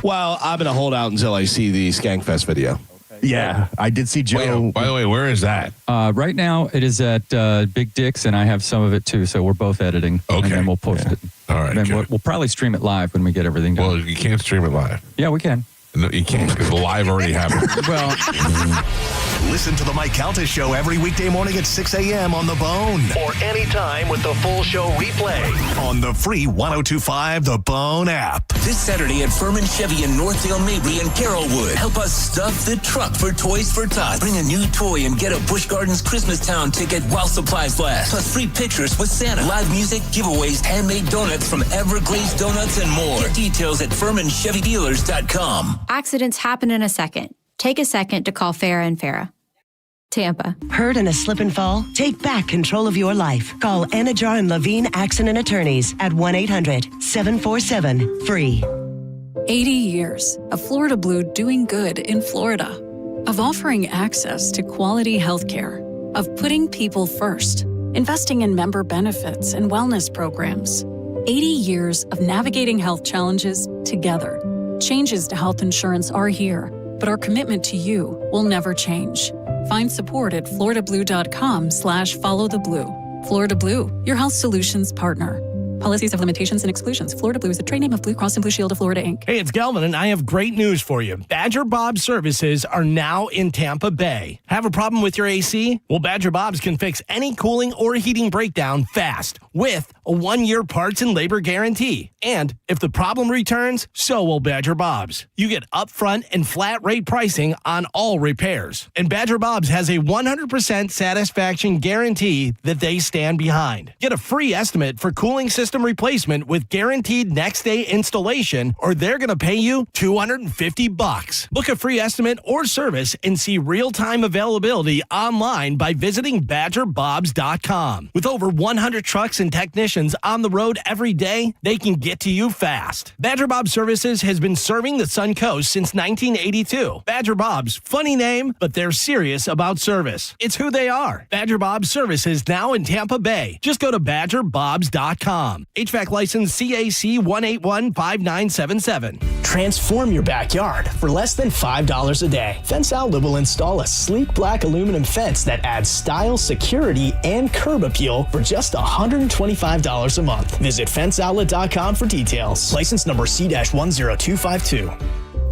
Speaker 21: Well, I'm going to hold out until I see the Skankfest video. Yeah, I did see Joe.
Speaker 10: By the way, where is that?
Speaker 22: Right now, it is at Big Dick's, and I have some of it too. So we're both editing.
Speaker 10: Okay.
Speaker 22: And then we'll post it.
Speaker 10: All right.
Speaker 22: And then we'll probably stream it live when we get everything done.
Speaker 10: Well, you can't stream it live.
Speaker 22: Yeah, we can.
Speaker 10: No, you can't because the live already happened.
Speaker 22: Well,
Speaker 5: listen to the Mike Calta show every weekday morning at 6 a.m. on The Bone. Or anytime with the full show replay on the free 102.5 The Bone app.
Speaker 23: This Saturday at Furman Chevy in Northdale, Mabry, and Carrollwood. Help us stuff the truck for Toys for Tots. Bring a new toy and get a Busch Gardens Christmastown ticket while supplies last. Plus free pictures with Santa, live music, giveaways, handmade donuts from Everglazed Donuts, and more. Get details at FurmanChevyDealers.com.
Speaker 24: Accidents happen in a second. Take a second to call Farah and Farah. Tampa.
Speaker 25: Hurt in a slip and fall? Take back control of your life. Call Anajar and Levine Accident Attorneys at 1-800-747-FREE.
Speaker 26: 80 years of Florida Blue doing good in Florida. Of offering access to quality health care. Of putting people first. Investing in member benefits and wellness programs. 80 years of navigating health challenges together. Changes to health insurance are here, but our commitment to you will never change. Find support at floridablue.com/followtheblue. Florida Blue, your health solutions partner. Policies have limitations and exclusions. Florida Blue is a trade name of Blue Cross and Blue Shield of Florida, Inc.
Speaker 4: Hey, it's Galvin, and I have great news for you. Badger Bob's services are now in Tampa Bay. Have a problem with your AC? Well, Badger Bob's can fix any cooling or heating breakdown fast with a 1-year parts and labor guarantee. And if the problem returns, so will Badger Bob's. You get upfront and flat rate pricing on all repairs. And Badger Bob's has a 100% satisfaction guarantee that they stand behind. Get a free estimate for cooling system replacement with guaranteed next day installation, or they're going to pay you $250. Book a free estimate or service and see real-time availability online by visiting badgerbobs.com. With over 100 trucks and technicians on the road every day, they can get to you fast. Badger Bob Services has been serving the Sun Coast since 1982. Badger Bob's, funny name, but they're serious about service. It's who they are. Badger Bob Services now in Tampa Bay. Just go to badgerbobs.com. HVAC license CAC 1815977.
Speaker 6: Transform your backyard for less than $5 a day. Fence Outlet will install a sleek black aluminum fence that adds style, security, and curb appeal for just $125 a month. Visit fenceoutlet.com for details. License number C-10252.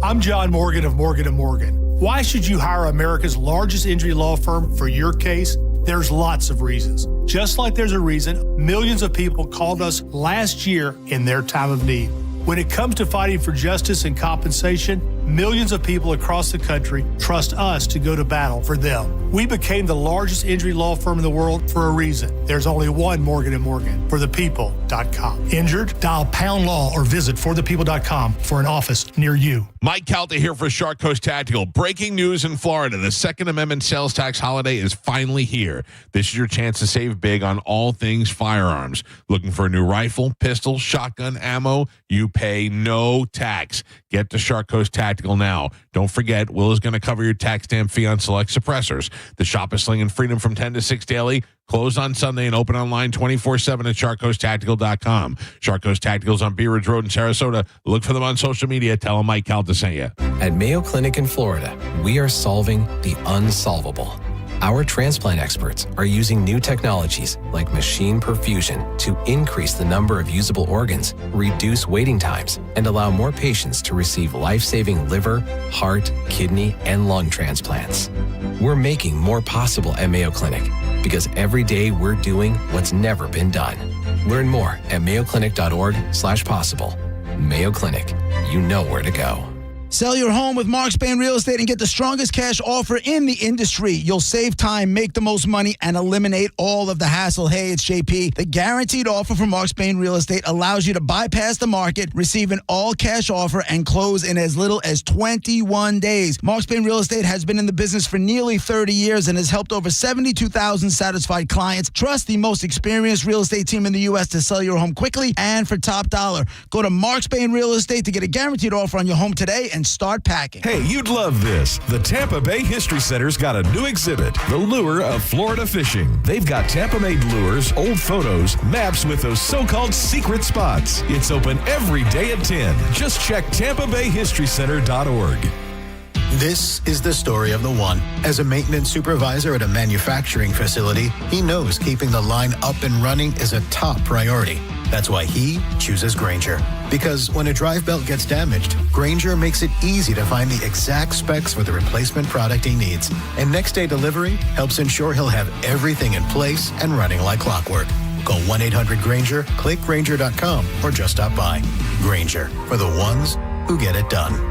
Speaker 16: I'm John Morgan of Morgan & Morgan. Why should you hire America's largest injury law firm for your case? There's lots of reasons. Just like there's a reason millions of people called us last year in their time of need. When it comes to fighting for justice and compensation, millions of people across the country trust us to go to battle for them. We became the largest injury law firm in the world for a reason. There's only one Morgan & Morgan, forthepeople.com. Injured? Dial pound law or visit forthepeople.com for an office near you.
Speaker 10: Mike Calta here for Shark Coast Tactical. Breaking news in Florida. The Second Amendment sales tax holiday is finally here. This is your chance to save big on all things firearms. Looking for a new rifle, pistol, shotgun, ammo? You pay no tax. Get to Shark Coast Tactical now. Don't forget, Will is going to cover your tax stamp fee on select suppressors. The shop is slinging freedom from 10 to 6 daily. Closed on Sunday and open online 24/7 at SharkCoastTactical.com. Shark Coast Tactical's on Bee Ridge Road in Sarasota. Look for them on social media. Tell them Mike Calta sent you.
Speaker 8: At Mayo Clinic in Florida, we are solving the unsolvable. Our transplant experts are using new technologies like machine perfusion to increase the number of usable organs, reduce waiting times, and allow more patients to receive life-saving liver, heart, kidney, and lung transplants. We're making more possible at Mayo Clinic because every day we're doing what's never been done. Learn more at mayoclinic.org/possible. Mayo Clinic, you know where to go.
Speaker 1: Sell your home with Mark Spain Real Estate and get the strongest cash offer in the industry. You'll save time, make the most money, and eliminate all of the hassle. Hey, it's JP. The guaranteed offer from Mark Spain Real Estate allows you to bypass the market, receive an all-cash offer, and close in as little as 21 days. Mark Spain Real Estate has been in the business for nearly 30 years and has helped over 72,000 satisfied clients. Trust the most experienced real estate team in the U.S. to sell your home quickly and for top dollar. Go to Mark Spain Real Estate to get a guaranteed offer on your home today and start packing.
Speaker 9: Hey, you'd love this. The Tampa Bay History Center's got a new exhibit, The Lure of Florida Fishing. They've got Tampa-made lures, old photos, maps with those so-called secret spots. It's open every day at 10. Just check TampaBayHistoryCenter.org.
Speaker 11: This is the story of the one. As a maintenance supervisor at a manufacturing facility, he knows keeping the line up and running is a top priority. That's why he chooses Grainger. Because when a drive belt gets damaged, Grainger makes it easy to find the exact specs for the replacement product he needs. And next day delivery helps ensure he'll have everything in place and running like clockwork. Call 1-800-GRAINGER, click Grainger.com, or just stop by. Grainger, for the ones who get it done.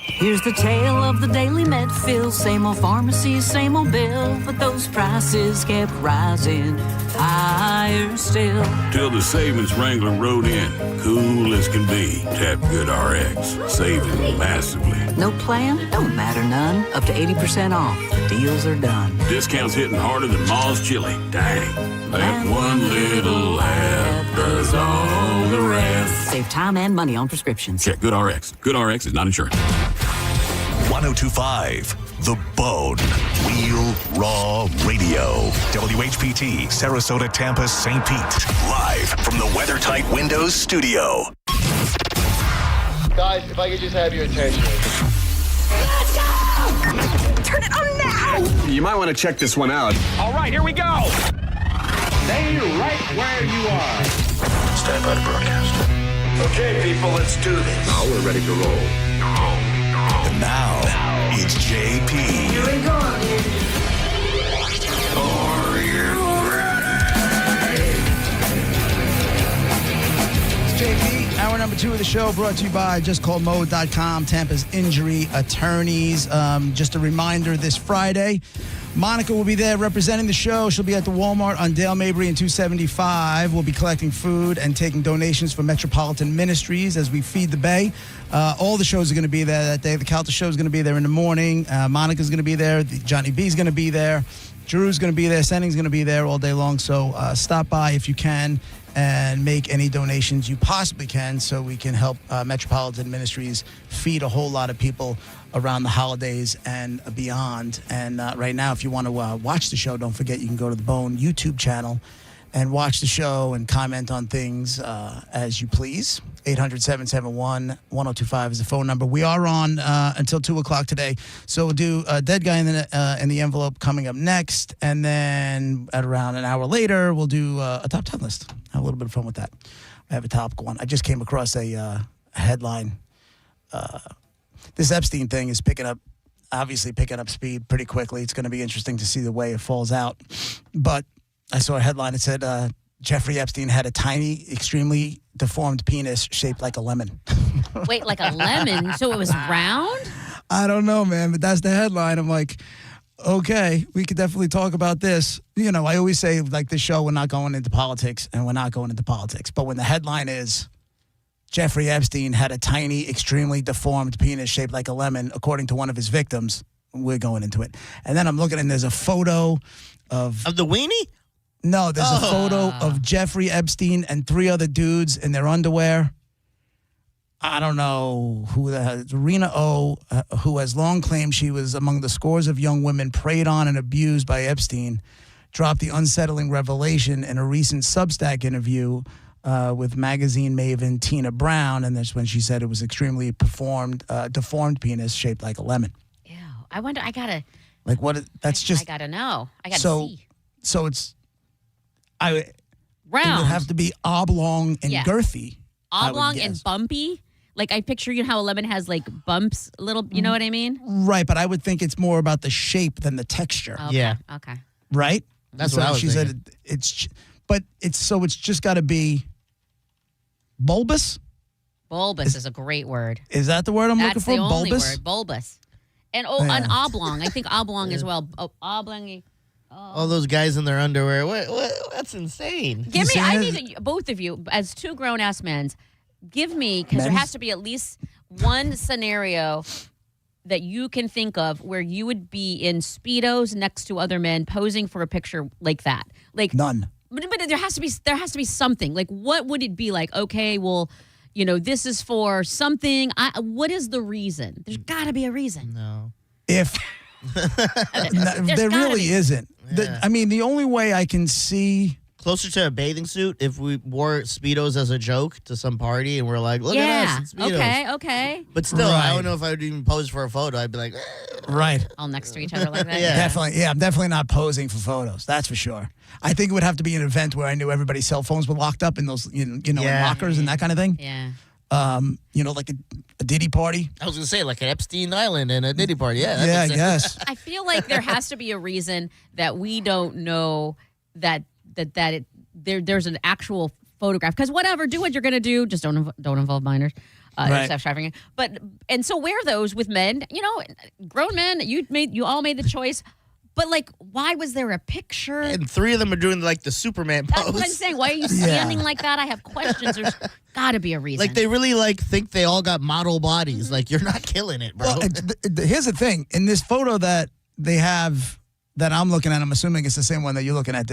Speaker 17: Here's the tale of the Daily Medfield. Same old pharmacies, same old bill, but those prices kept rising higher still.
Speaker 18: Till the savings Wrangler rode in, cool as can be. Tap GoodRx, saving massively.
Speaker 17: No plan? Don't matter none. Up to 80% off. Deals are done.
Speaker 18: Discounts hitting harder than Ma's chili. Dang. That one little app does all the rest.
Speaker 17: Save time and money on prescriptions.
Speaker 18: Check GoodRx. GoodRx is not insurance.
Speaker 5: 1025 The Bone. Real Raw Radio. WHPT, Sarasota, Tampa, St. Pete. Live from the WeatherTight Windows studio.
Speaker 7: Guys, if I could just have your attention.
Speaker 12: Let's go! Turn it on now!
Speaker 13: You might want to check this one out.
Speaker 14: All right, here we go. Stay right where you are.
Speaker 13: Stand by to broadcast.
Speaker 14: Okay, people, let's do this.
Speaker 13: Now we're ready to roll.
Speaker 5: And now, it's JP.
Speaker 12: Here we go.
Speaker 5: Are you
Speaker 1: JP, hour number 2 of the show brought to you by JustCallMode.com, Tampa's injury attorneys. Just a reminder, this Friday, Monica will be there representing the show. She'll be at the Walmart on Dale Mabry and 275. We'll be collecting food and taking donations for Metropolitan Ministries as we feed the Bay. All the shows are going to be there that day. The Calta show is going to be there in the morning. Monica's going to be there. Johnny B's going to be there. Drew's going to be there. Sending's going to be there all day long. So stop by if you can and make any donations you possibly can so we can help Metropolitan Ministries feed a whole lot of people around the holidays and beyond. And right now, if you want to watch the show, don't forget you can go to the Bone YouTube channel and watch the show and comment on things as you please. 800-771-1025 is the phone number. We are on until 2 o'clock today. So we'll do Dead Guy in the Envelope coming up next. And then at around an hour later, we'll do a top 10 list. Have a little bit of fun with that. I have a topic one. I just came across a headline. This Epstein thing is picking up speed pretty quickly. It's going to be interesting to see the way it falls out. But I saw a headline that said Jeffrey Epstein had a tiny, extremely deformed penis shaped like a lemon.
Speaker 2: Wait, like a lemon? So it was round?
Speaker 1: I don't know, man, but that's the headline. I'm like, okay, we could definitely talk about this. You know, I always say, like, this show, we're not going into politics, and we're not going into politics. But when the headline is Jeffrey Epstein had a tiny, extremely deformed penis shaped like a lemon, according to one of his victims, we're going into it. And then I'm looking, and there's a photo of
Speaker 3: the weenie?
Speaker 1: No, there's a photo of Jeffrey Epstein and 3 other dudes in their underwear. I don't know who that is. Rena O, who has long claimed she was among the scores of young women preyed on and abused by Epstein, dropped the unsettling revelation in a recent Substack interview with magazine maven Tina Brown, and that's when she said it was extremely deformed penis shaped like a lemon.
Speaker 2: Ew. I wonder, I gotta...
Speaker 1: Like what? That's just...
Speaker 2: I gotta know. I gotta see.
Speaker 1: So it's...
Speaker 2: Round.
Speaker 1: It would have to be oblong and girthy.
Speaker 2: Oblong and bumpy. Like I picture, you know how a lemon has like bumps, little, you know what I mean?
Speaker 1: Right, but I would think it's more about the shape than the texture.
Speaker 2: Okay. Yeah. Okay.
Speaker 1: Right?
Speaker 3: That's what I was
Speaker 1: she
Speaker 3: thinking.
Speaker 1: said it's just got to be bulbous.
Speaker 2: Bulbous is a great word.
Speaker 1: Is that the word I'm looking for?
Speaker 2: That's the only
Speaker 1: Bulbous?
Speaker 2: word, bulbous. And an oblong. I think oblong as well. Oblong.
Speaker 3: All those guys in their underwear. What? That's insane.
Speaker 2: Give me, I need both of you, as 2 grown-ass men, give me, because there has to be at least one scenario that you can think of where you would be in Speedos next to other men posing for a picture like that. Like
Speaker 1: none.
Speaker 2: But there has to be something. Like, what would it be like? Okay, well, you know, this is for something. What is the reason? There's got to be a reason.
Speaker 3: No.
Speaker 1: If there really isn't.
Speaker 3: Yeah.
Speaker 1: I mean, the only way I can see...
Speaker 3: Closer to a bathing suit if we wore Speedos as a joke to some party and we're like, look at us in Speedos.
Speaker 2: Okay.
Speaker 3: But still, I don't know if I would even pose for a photo. I'd be like,
Speaker 1: Right.
Speaker 2: All next to each other like that?
Speaker 1: Definitely. Yeah, I'm definitely not posing for photos. That's for sure. I think it would have to be an event where I knew everybody's cell phones were locked up in those, in lockers and that kind of thing.
Speaker 2: Yeah.
Speaker 1: Like a Diddy party.
Speaker 3: I was going to say, like an Epstein Island and a Diddy party. Yeah,
Speaker 1: I guess.
Speaker 2: I feel like there has to be a reason that we don't know that there's an actual photograph. Because whatever, do what you're going to do. Just don't involve minors.
Speaker 1: Right.
Speaker 2: Sex trafficking. And so wear those with men. You know, grown men, you all made the choice. But, like, why was there a picture?
Speaker 3: And 3 of them are doing, like, the Superman pose.
Speaker 2: That's what I'm saying. Why are you standing like that? I have questions. There's got to be a reason.
Speaker 3: Like, they really, like, think they all got model bodies. Like, you're not killing it, bro.
Speaker 1: Well, here's the thing. In this photo that they have that I'm looking at, I'm assuming it's the same one that you're looking at,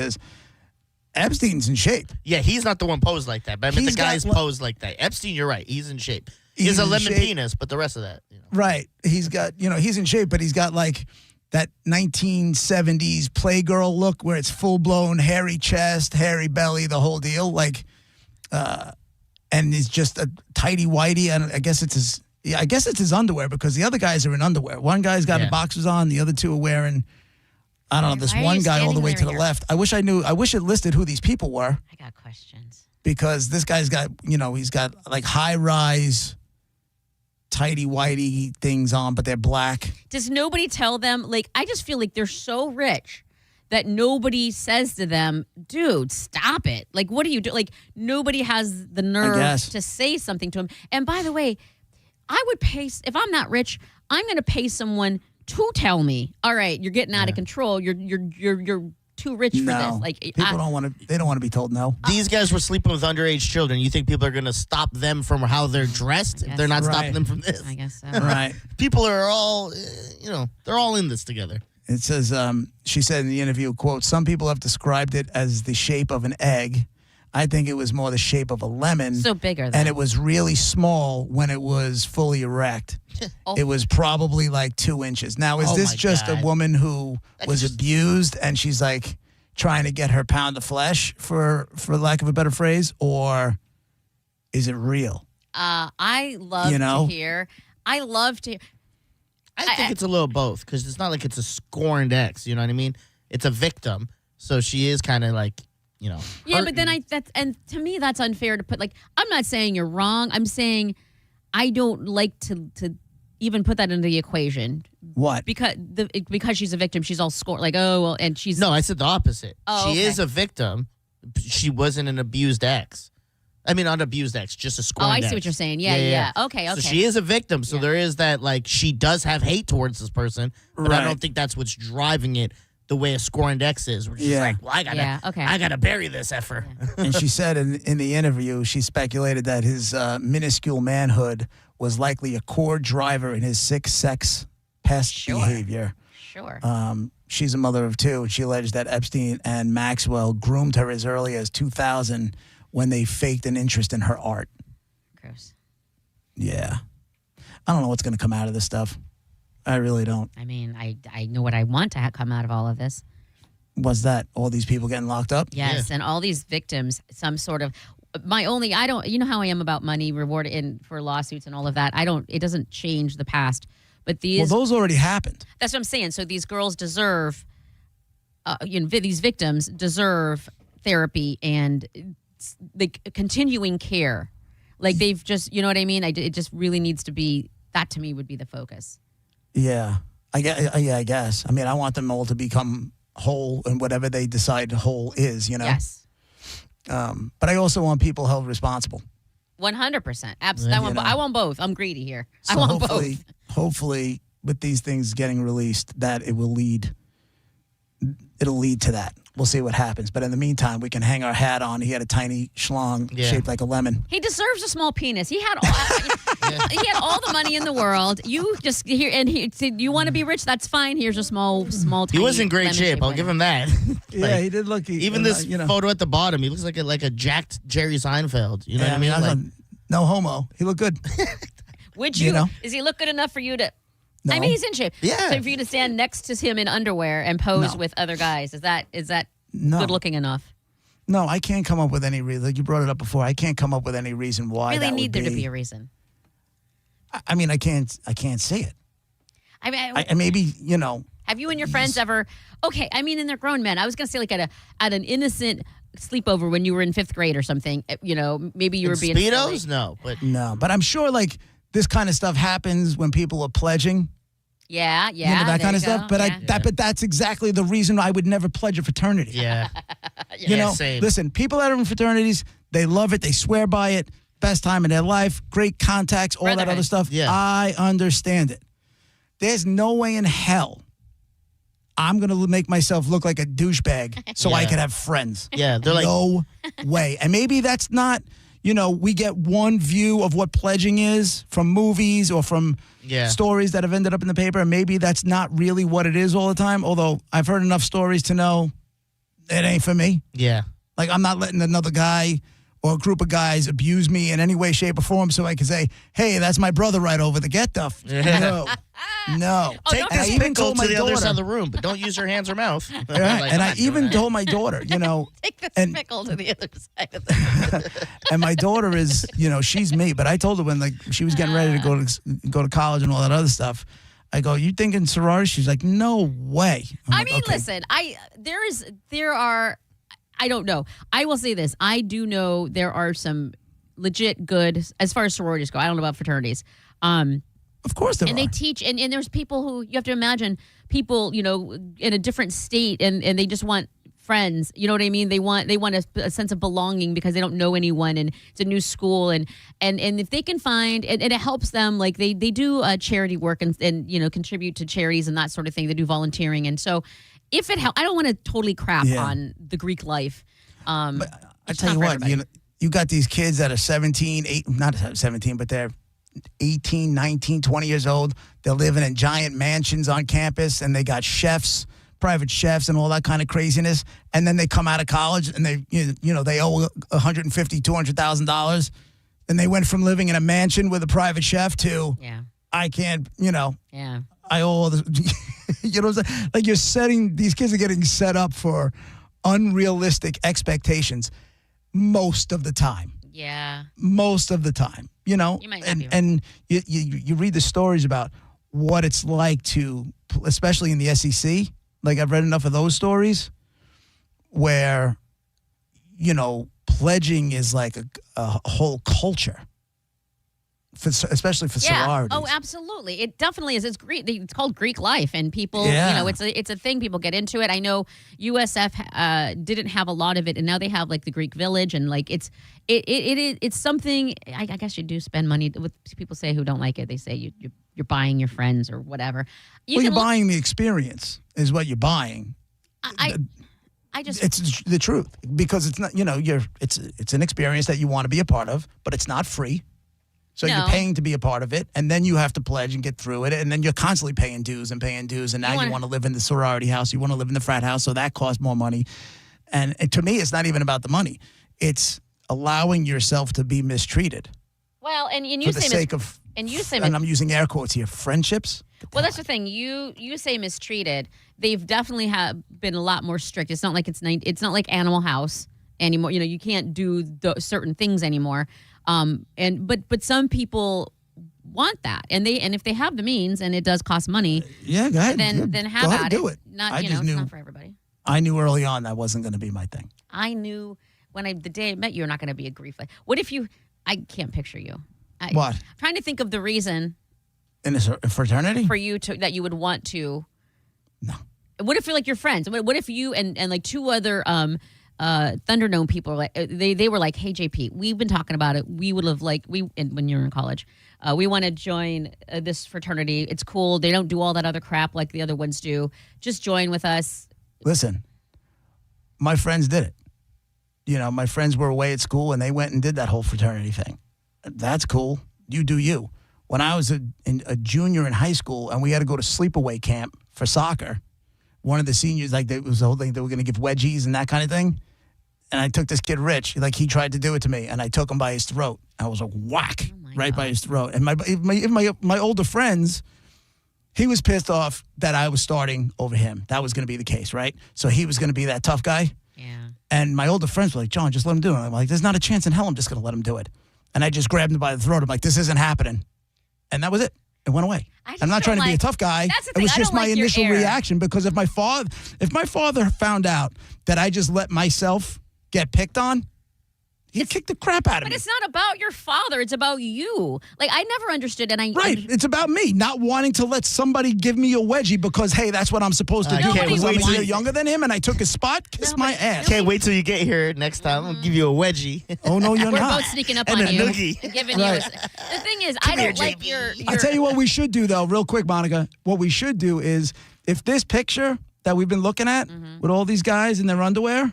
Speaker 1: Epstein's in shape.
Speaker 3: Yeah, he's not the one posed like that. But I mean, the guy's posed like that. Epstein, you're right. He's in shape. He has a lemon penis, but the rest of that.
Speaker 1: Right. He's got, he's in shape, but he's got, like, that 1970s Playgirl look where it's full-blown hairy chest, hairy belly, the whole deal. Like, and he's just a tighty whitey, and I guess it's his underwear because the other guys are in underwear. One guy's got the boxers on, the other two are wearing, I don't know, this one guy all the way to the left. I wish it listed who these people were.
Speaker 2: I got questions.
Speaker 1: Because this guy's got, he's got like high-rise, tighty whitey things on, but they're black.
Speaker 2: Does nobody tell them? Like, I just feel like they're so rich that nobody says to them, dude, stop it. Like, what do you do? Like, nobody has the nerve to say something to him. And by the way, I would pay, if I'm not rich, I'm going to pay someone to tell me, all right, you're getting out of control. You're too rich for this. Like,
Speaker 1: people don't want to. They don't want to be told no.
Speaker 3: These guys were sleeping with underage children. You think people are going to stop them from how they're dressed? If they're not stopping them from this.
Speaker 2: I guess so.
Speaker 1: Right.
Speaker 3: People are all, they're all in this together.
Speaker 1: It says, she said in the interview, quote, some people have described it as the shape of an egg. I think it was more the shape of a lemon.
Speaker 2: So bigger,
Speaker 1: and it was really small when it was fully erect. It was probably like 2 inches. Now, is this just a woman who was abused and she's like trying to get her pound of flesh, for lack of a better phrase, or is it real?
Speaker 2: I love to hear. I love to.
Speaker 3: I think it's a little both because it's not like it's a scorned ex. You know what I mean? It's a victim, so she is kind of like. Yeah,
Speaker 2: but then and to me that's unfair to put, like, I'm not saying you're wrong. I'm saying I don't like to even put that into the equation.
Speaker 1: What?
Speaker 2: Because she's a victim, she's all scorned, like, oh well, and she's
Speaker 3: No, I said the opposite.
Speaker 2: Oh,
Speaker 3: she is a victim. She wasn't an abused ex. I mean, not abused ex, just a scorned ex.
Speaker 2: I see what you're saying. Yeah. Okay.
Speaker 3: So she is a victim. So there is that, like, she does have hate towards this person, but I don't think that's what's driving it. The way a scorned ex is, where she's like, well, I gotta bury this effer.
Speaker 1: And she said in the interview, she speculated that his minuscule manhood was likely a core driver in his sick sex pest behavior.
Speaker 2: Sure.
Speaker 1: She's a mother of two. She alleged that Epstein and Maxwell groomed her as early as 2000 when they faked an interest in her art.
Speaker 2: Gross.
Speaker 1: Yeah. I don't know what's going to come out of this stuff. I really don't.
Speaker 2: I mean, I know what I want to come out of all of this.
Speaker 1: What's that? All these people getting locked up?
Speaker 2: Yes, and all these victims, some sort of. I don't. You know how I am about money reward for lawsuits and all of that. It doesn't change the past, but these.
Speaker 1: Well, those already happened.
Speaker 2: That's what I'm saying. So these girls deserve. These victims deserve therapy and like continuing care. Like they've just, you know what I mean? It just really needs to be. That to me would be the focus.
Speaker 1: Yeah, I guess. I mean, I want them all to become whole and whatever they decide whole is,
Speaker 2: Yes.
Speaker 1: But I also want people held responsible.
Speaker 2: 100%. Absolutely. I want both. I'm greedy here. So I want both.
Speaker 1: Hopefully, with these things getting released, that it'll lead to that. We'll see what happens. But in the meantime, we can hang our hat on. He had a tiny schlong shaped like a lemon.
Speaker 2: He deserves a small penis. He had all the money in the world. You just here and he said, you want to be rich? That's fine. Here's a small tiny.
Speaker 3: He was in great shape. I'll give him that.
Speaker 1: Yeah, he did look.
Speaker 3: Even this photo at the bottom, he looks like a jacked Jerry Seinfeld. You know what I mean?
Speaker 1: No homo. He looked good.
Speaker 2: Would you? Does he look good enough for you to?
Speaker 1: No.
Speaker 2: I mean, he's in shape.
Speaker 3: Yeah.
Speaker 2: So for you to stand next to him in underwear and pose with other guys, is that good looking enough?
Speaker 1: No, I can't come up with any reason. Like you brought it up before. I can't come up with any reason why.
Speaker 2: Really
Speaker 1: that
Speaker 2: need
Speaker 1: would
Speaker 2: there to be a reason.
Speaker 1: I mean, I can't see it.
Speaker 2: I mean,
Speaker 1: maybe
Speaker 2: Have you and your friends ever? Okay, I mean, and they're grown men. I was gonna say like at an innocent sleepover when you were in 5th grade or something. Maybe you were being
Speaker 3: Speedos.
Speaker 2: Silly.
Speaker 1: No, but I'm sure like this kind of stuff happens when people are pledging.
Speaker 2: Yeah,
Speaker 1: that kind of stuff. But but that's exactly the reason I would never pledge a fraternity.
Speaker 3: Yeah.
Speaker 1: Same. Listen, people that are in fraternities, they love it. They swear by it. Best time in their life. Great contacts, all that other stuff.
Speaker 3: Yeah.
Speaker 1: I understand it. There's no way in hell I'm going to make myself look like a douchebag so I could have friends.
Speaker 3: Yeah, they're like...
Speaker 1: No way. And maybe that's not... we get one view of what pledging is from movies or from stories that have ended up in the paper. And maybe that's not really what it is all the time. Although I've heard enough stories to know it ain't for me.
Speaker 3: Yeah.
Speaker 1: Like I'm not letting another guy or a group of guys abuse me in any way, shape, or form so I can say, hey, that's my brother right over the get-duff. No.
Speaker 3: Take
Speaker 1: And I
Speaker 3: this
Speaker 1: even
Speaker 3: pickle
Speaker 1: told
Speaker 3: to
Speaker 1: my
Speaker 3: the other
Speaker 1: daughter-
Speaker 3: side of the room, but don't use your hands or mouth.
Speaker 1: Right?
Speaker 3: Like,
Speaker 1: And
Speaker 3: I'm
Speaker 1: I
Speaker 3: not doing
Speaker 1: even
Speaker 3: that.
Speaker 1: told my daughter,
Speaker 2: Take this pickle to the other side of the
Speaker 1: and my daughter is, she's me. But I told her when she was getting ready to go to college and all that other stuff. I go, you thinking sorority? She's like, no way.
Speaker 2: I mean, listen, there are, I don't know. I will say this. I do know there are some legit good, as far as sororities go. I don't know about fraternities.
Speaker 1: Of course there
Speaker 2: and
Speaker 1: are.
Speaker 2: they teach, and there's people who, you have to imagine, people, in a different state, and they just want friends. You know what I mean? They want a sense of belonging because they don't know anyone, and it's a new school, and if they can find, and it helps them, like they do charity work and contribute to charities and that sort of thing. They do volunteering, and so if it helps, I don't want to totally crap on the Greek life.
Speaker 1: But I tell you what, you got these kids that are 17, not 17, but they're 18, 19, 20 years old. They're living in giant mansions on campus, and they got chefs, private chefs, and all that kind of craziness. And then they come out of college, and they owe $150,000, $200,000, and they went from living in a mansion with a private chef to I can't, I owe all the, you know what I'm saying? Like these kids are getting set up for unrealistic expectations most of the time.
Speaker 2: Yeah.
Speaker 1: Most of the time,
Speaker 2: You might not be right.
Speaker 1: and you read the stories about what it's like to, especially in the SEC. Like I've read enough of those stories where, pledging is like a whole culture. Especially for sororities.
Speaker 2: Oh, absolutely. It definitely is. It's Greek. It's called Greek life, and people, it's a thing. People get into it. I know USF didn't have a lot of it, and now they have like the Greek Village, and like it's something. I guess you do spend money. With people say who don't like it, they say you're buying your friends or whatever.
Speaker 1: You're buying the experience is what you're buying. It's the truth because it's not. It's an experience that you want to be a part of, but it's not free. So you're paying to be a part of it, and then you have to pledge and get through it, and then you're constantly paying dues, and now you want to live in the sorority house, you want to live in the frat house, so that costs more money. And to me, it's not even about the money. It's allowing yourself to be mistreated.
Speaker 2: Well, and you
Speaker 1: for
Speaker 2: say
Speaker 1: the sake of, and I'm using air quotes here, friendships.
Speaker 2: Well, that's the thing. You say mistreated. They've definitely been a lot more strict. It's not like it's not like Animal House anymore. You can't do certain things anymore. But some people want that, and if they have the means, and it does cost money,
Speaker 1: go ahead.
Speaker 2: Then have
Speaker 1: go ahead
Speaker 2: at
Speaker 1: do
Speaker 2: it.
Speaker 1: it.
Speaker 2: Not it's not for everybody.
Speaker 1: I knew early on that wasn't going to be my thing.
Speaker 2: I knew the day I met you, you're not going to be a grief life. What if you? I can't picture you.
Speaker 1: What?
Speaker 2: I'm trying to think of the reason
Speaker 1: in a fraternity for
Speaker 2: you that you would want to. No. What if you're like your friends? What if you and like two other Thunderdome people, like they were like, hey JP, we've been talking about it. We would have when you were in college, we want to join this fraternity. It's cool. They don't do all that other crap like the other ones do. Just join with us.
Speaker 1: Listen, my friends did it. My friends were away at school and they went and did that whole fraternity thing. That's cool. You do you. When I was a junior in high school and we had to go to sleepaway camp for soccer, one of the seniors, it was the whole thing, they were going to give wedgies and that kind of thing. And I took this kid, Rich, he tried to do it to me, and I took him by his throat. I was like, whack, right by his throat. And my older friends, he was pissed off that I was starting over him. That was going to be the case, right? So he was going to be that tough guy.
Speaker 2: Yeah.
Speaker 1: And my older friends were like, John, just let him do it. I'm like, there's not a chance in hell I'm just going to let him do it. And I just grabbed him by the throat. I'm like, this isn't happening. And that was it. It went away. I'm not trying to be a tough guy. It was just my initial reaction because if my father found out that I just let myself get picked on, he'd kick the crap out of me.
Speaker 2: But it's not about your father. It's about you. Like, I never understood. And
Speaker 1: it's about me not wanting to let somebody give me a wedgie because, hey, that's what I'm supposed to do. Because I'm a year younger than him and I took his spot. Kiss my ass.
Speaker 3: Can't wait till you get here next time. I'll give you a wedgie.
Speaker 1: Oh, no, you're
Speaker 2: We're
Speaker 1: not.
Speaker 2: both sneaking up
Speaker 3: and
Speaker 2: on
Speaker 3: a
Speaker 2: you.
Speaker 3: noogie.
Speaker 2: Giving you the thing is, I don't like your...
Speaker 1: I'll tell you what we should do, though, real quick, Monica. What we should do is, if this picture that we've been looking at with all these guys in their underwear,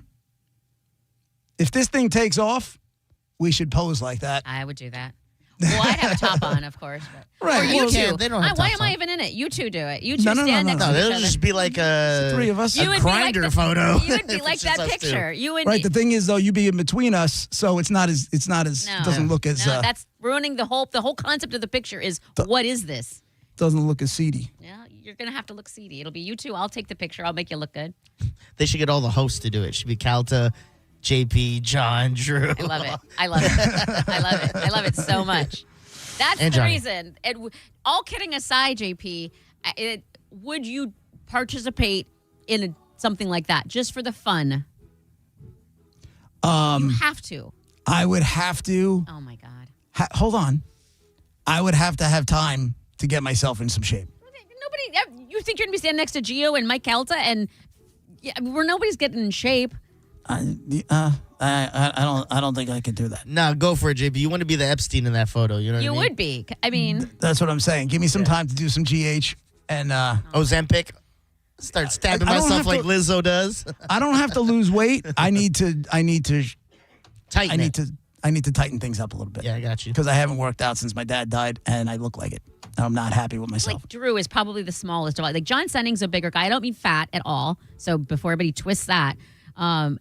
Speaker 1: if this thing takes off, we should pose like that.
Speaker 2: I would do that. Well, I'd have a top on, of course. But.
Speaker 1: Right.
Speaker 2: Or you
Speaker 3: Well,
Speaker 2: two.
Speaker 3: yeah, they don't have
Speaker 2: Why
Speaker 3: tops
Speaker 2: am I
Speaker 3: on.
Speaker 2: even in it? You two do it. You two
Speaker 1: No,
Speaker 2: stand next
Speaker 3: No,
Speaker 2: to each
Speaker 3: it'll
Speaker 2: other.
Speaker 3: just be like a
Speaker 1: three of us.
Speaker 2: You would be like
Speaker 3: grinder
Speaker 2: the-
Speaker 3: photo.
Speaker 2: You would be
Speaker 3: if
Speaker 2: like
Speaker 3: it's just
Speaker 2: that
Speaker 3: us two.
Speaker 2: picture. You and
Speaker 1: Right. The thing is, though, you be in between us, so it's not as
Speaker 2: No.
Speaker 1: doesn't look as
Speaker 2: No, that's ruining the whole concept of the picture is what is this?
Speaker 1: doesn't look as seedy.
Speaker 2: Yeah, you're gonna have to look seedy. It'll be you two. I'll take the picture. I'll make you look good.
Speaker 3: They should get all the hosts to do it. Should be Calta, JP, John, Drew.
Speaker 2: I love it. I love it. I love it. I love it so much. That's
Speaker 3: And
Speaker 2: the
Speaker 3: Johnny.
Speaker 2: reason. All kidding aside, JP, would you participate in something like that just for the fun? You have to.
Speaker 1: I would have to.
Speaker 2: Oh my God.
Speaker 1: Hold on. I would have to have time to get myself in some shape.
Speaker 2: Nobody. You think you're gonna be standing next to Gio and Mike Calta and where nobody's getting in shape?
Speaker 1: I don't think I could do that.
Speaker 3: No, go for it, JP. You want to be the Epstein in that photo. You know what
Speaker 2: You
Speaker 3: I mean?
Speaker 2: would be. I mean,
Speaker 1: That's what I'm saying. Give me some time to do some GH and
Speaker 3: Ozempic. Start stabbing
Speaker 1: I don't
Speaker 3: myself
Speaker 1: have
Speaker 3: like
Speaker 1: to-
Speaker 3: Lizzo does.
Speaker 1: I don't have to lose weight. I need to
Speaker 3: Tighten
Speaker 1: I need
Speaker 3: it.
Speaker 1: to I need to tighten things up a little bit.
Speaker 3: Yeah, I got you.
Speaker 1: Because I haven't worked out since my dad died and I look like it. I'm not happy with myself.
Speaker 2: like Drew is probably the smallest of all. Like John Senning's a bigger guy. I don't mean fat at all. So before everybody twists that,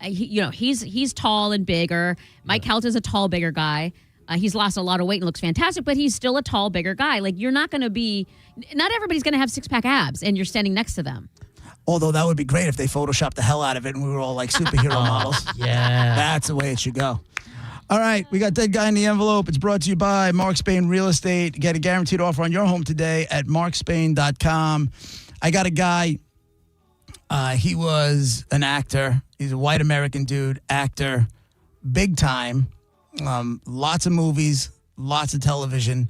Speaker 2: he's tall and bigger. Mike Calta's a tall, bigger guy. He's lost a lot of weight and looks fantastic, but he's still a tall, bigger guy. Like you're not going to be. Not everybody's going to have 6-pack abs, and you're standing next to them.
Speaker 1: Although that would be great if they photoshopped the hell out of it and we were all like superhero models.
Speaker 3: Yeah.
Speaker 1: That's the way it should go. All right, we got Dead Guy in the Envelope. It's brought to you by Mark Spain Real Estate. Get a guaranteed offer on your home today at markspain.com. I got a guy. He was an actor. He's a white American dude, actor, big time. Lots of movies, lots of television.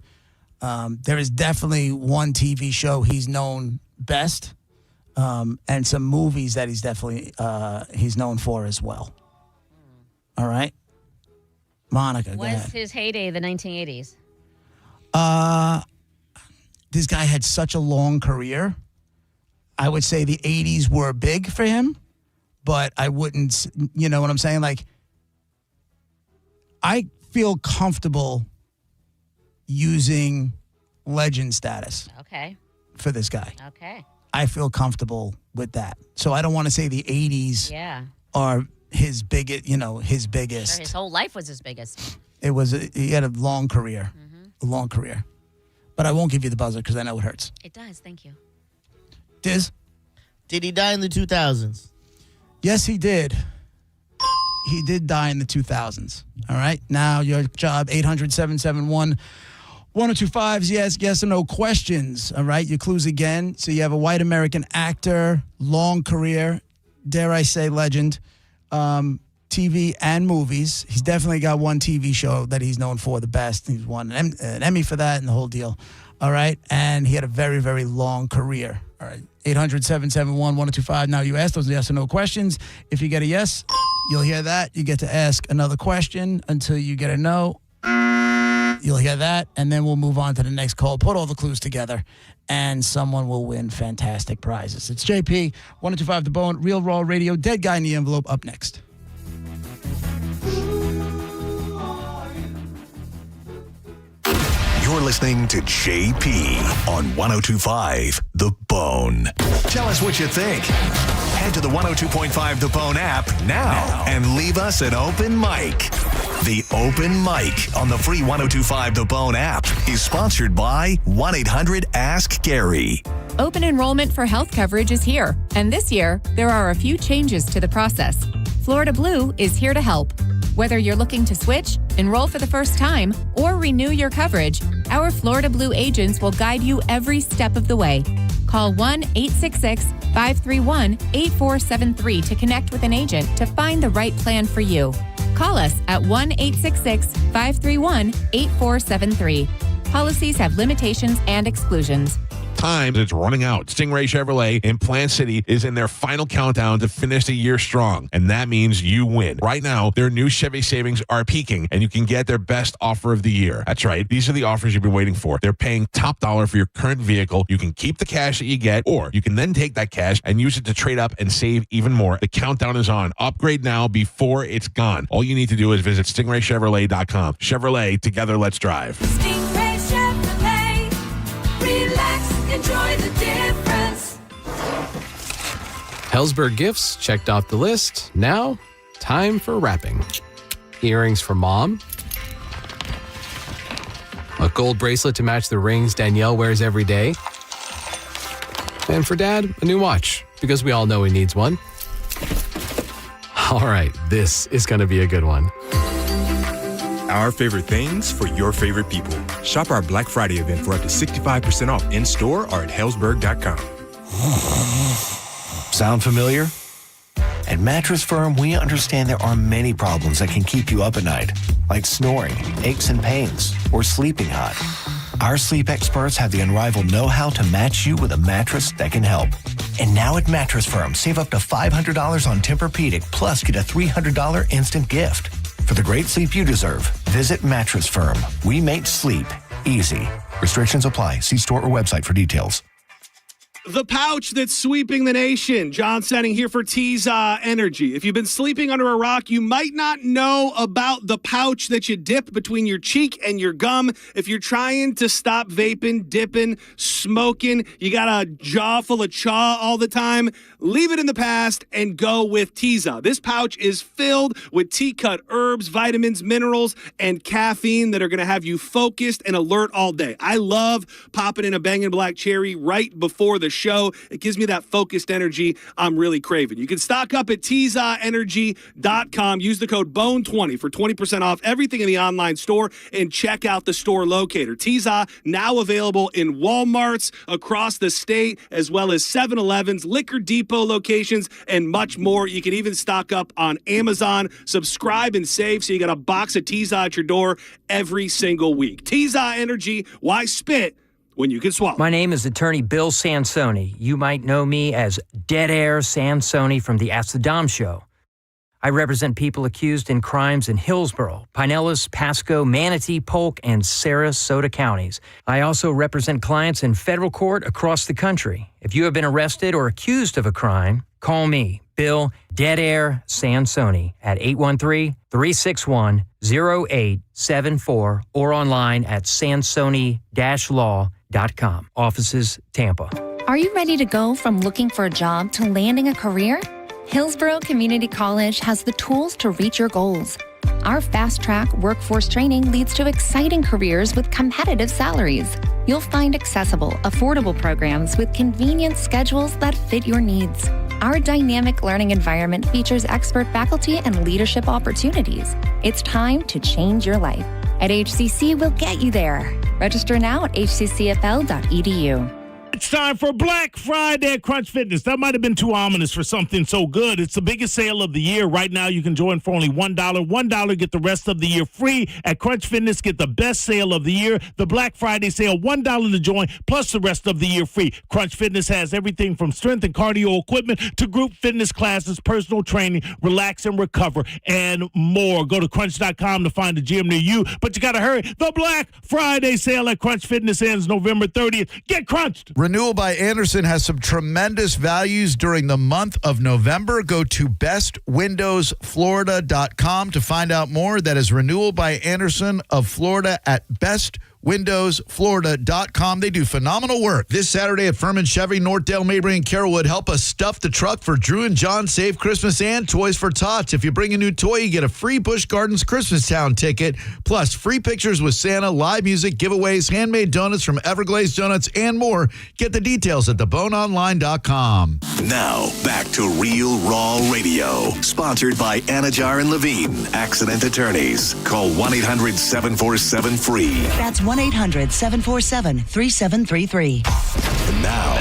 Speaker 1: There is definitely one TV show he's known best, and some movies that he's definitely he's known for as well. All right. Monica, go
Speaker 2: Was
Speaker 1: ahead.
Speaker 2: his heyday the 1980s?
Speaker 1: This guy had such a long career. I would say the 80s were big for him, but I wouldn't, you know what I'm saying? Like, I feel comfortable using legend status
Speaker 2: Okay.
Speaker 1: for this guy.
Speaker 2: Okay.
Speaker 1: I feel comfortable with that. So I don't want to say the 80s
Speaker 2: Yeah.
Speaker 1: are his biggest, his biggest.
Speaker 2: Sure, his whole life was his biggest.
Speaker 1: He had a long career, a long career. But I won't give you the buzzer because I know it hurts.
Speaker 2: It does. Thank you.
Speaker 1: Diz?
Speaker 3: Did he die in the 2000s?
Speaker 1: Yes, he did. He did die in the 2000s. All right. Now your job, 800-771-1025. Yes or no questions. All right. Your clues again. So you have a white American actor, long career, dare I say legend, TV and movies. He's definitely got one TV show that he's known for the best. He's won an Emmy for that and the whole deal. All right. And he had a very, very long career. All right. 800-771-1025. Now you ask those yes or no questions. If you get a yes, you'll hear that. You get to ask another question until you get a no. You'll hear that. And then we'll move on to the next call. Put all the clues together and someone will win fantastic prizes. It's JP, 1025 The Bone, Real Raw Radio, Dead Guy in the Envelope, up next.
Speaker 5: You're listening to JP on 1025 The Bone. Tell us what you think. Head to the 102.5 The Bone app now and leave us an open mic. The Open Mic on the free 1025 The Bone app is sponsored by 1-800-ASK-GARY.
Speaker 15: Open enrollment for health coverage is here, and this year, there are a few changes to the process. Florida Blue is here to help. Whether you're looking to switch, enroll for the first time, or renew your coverage, our Florida Blue agents will guide you every step of the way. Call 1-866-531-8473 to connect with an agent to find the right plan for you. Call us at 1-866-531-8473. Policies have limitations and exclusions.
Speaker 10: Time is running out. Stingray Chevrolet in Plant City is in their final countdown to finish the year strong, and that means you win. Right now, their new Chevy savings are peaking, and you can get their best offer of the year. That's right. These are the offers you've been waiting for. They're paying top dollar for your current vehicle. You can keep the cash that you get, or you can then take that cash and use it to trade up and save even more. The countdown is on. Upgrade now before it's gone. All you need to do is visit StingrayChevrolet.com. Chevrolet, together, let's drive.
Speaker 12: Stingray Chevrolet. Relax, enjoy the difference.
Speaker 8: Helzberg gifts checked off the list. Now, time for wrapping. Earrings for mom. A gold bracelet to match the rings Danielle wears every day. And for dad, a new watch, because we all know he needs one. All right, this is going to be a good one.
Speaker 19: Our favorite things for your favorite people. Shop our Black Friday event for up to 65% off in-store or at Helzberg.com.
Speaker 20: Sound familiar? At Mattress Firm, we understand there are many problems that can keep you up at night, like snoring, aches and pains, or sleeping hot. Our sleep experts have the unrivaled know-how to match you with a mattress that can help. And now at Mattress Firm, save up to $500 on Tempur-Pedic, plus get a $300 instant gift. For the great sleep you deserve, visit Mattress Firm. We make sleep easy. Restrictions apply. See store or website for details.
Speaker 21: The pouch that's sweeping the nation. John Senning here for Tiza Energy. If you've been sleeping under a rock, you might not know about the pouch that you dip between your cheek and your gum. If you're trying to stop vaping, dipping, smoking, you got a jaw full of chaw all the time, leave it in the past and go with Tiza. This pouch is filled with tea-cut herbs, vitamins, minerals, and caffeine that are going to have you focused and alert all day. I love popping in a Bangin' Black Cherry right before the show. It gives me that focused energy I'm really craving. You can stock up at TizaEnergy.com. Use the code BONE20 for 20% off everything in the online store and check out the store locator. Tiza now available in Walmarts across the state, as well as 7-Elevens, Liquor Depot locations, and much more. You can even stock up on Amazon. Subscribe and save so you got a box of Tiza at your door every single week. Tiza Energy, why spit when you can swallow?
Speaker 22: My name is attorney Bill Sansoni. You might know me as Dead Air Sansoni from the Ask the Dom show. I represent people accused in crimes in Hillsborough, Pinellas, Pasco, Manatee, Polk, and Sarasota counties. I also represent clients in federal court across the country. If you have been arrested or accused of a crime, call me, Bill Dead Air Sansoni, at 813-361-0874 or online at sansoni-law.com. Offices, Tampa.
Speaker 23: Are you ready to go from looking for a job to landing a career? Hillsborough Community College has the tools to reach your goals. Our fast-track workforce training leads to exciting careers with competitive salaries. You'll find accessible, affordable programs with convenient schedules that fit your needs. Our dynamic learning environment features expert faculty and leadership opportunities. It's time to change your life. At HCC, we'll get you there. Register now at hccfl.edu.
Speaker 24: It's time for Black Friday at Crunch Fitness. That might have been too ominous for something so good. It's the biggest sale of the year. Right now, you can join for only $1. $1, get the rest of the year free. At Crunch Fitness, get the best sale of the year. The Black Friday sale, $1 to join, plus the rest of the year free. Crunch Fitness has everything from strength and cardio equipment to group fitness classes, personal training, relax and recover, and more. Go to crunch.com to find a gym near you, but you got to hurry. The Black Friday sale at Crunch Fitness ends November 30th. Get crunched!
Speaker 27: Renewal by Andersen has some tremendous values during the month of November. Go to bestwindowsflorida.com to find out more. That is Renewal by Andersen of Florida at bestwindowsflorida.com. They do phenomenal work. This Saturday at Furman Chevy, Northdale, Mabry, and Carrollwood, help us stuff the truck for Drew and John Save Christmas and Toys for Tots. If you bring a new toy, you get a free Busch Gardens Christmas Town ticket, plus free pictures with Santa, live music, giveaways, handmade donuts from Everglazed Donuts, and more. Get the details at theboneonline.com.
Speaker 5: Now, back to Real Raw Radio. Sponsored by Anajar and Levine, accident attorneys. Call 1-800-747-FREE.
Speaker 25: That's 1-800-747-3733.
Speaker 5: And now,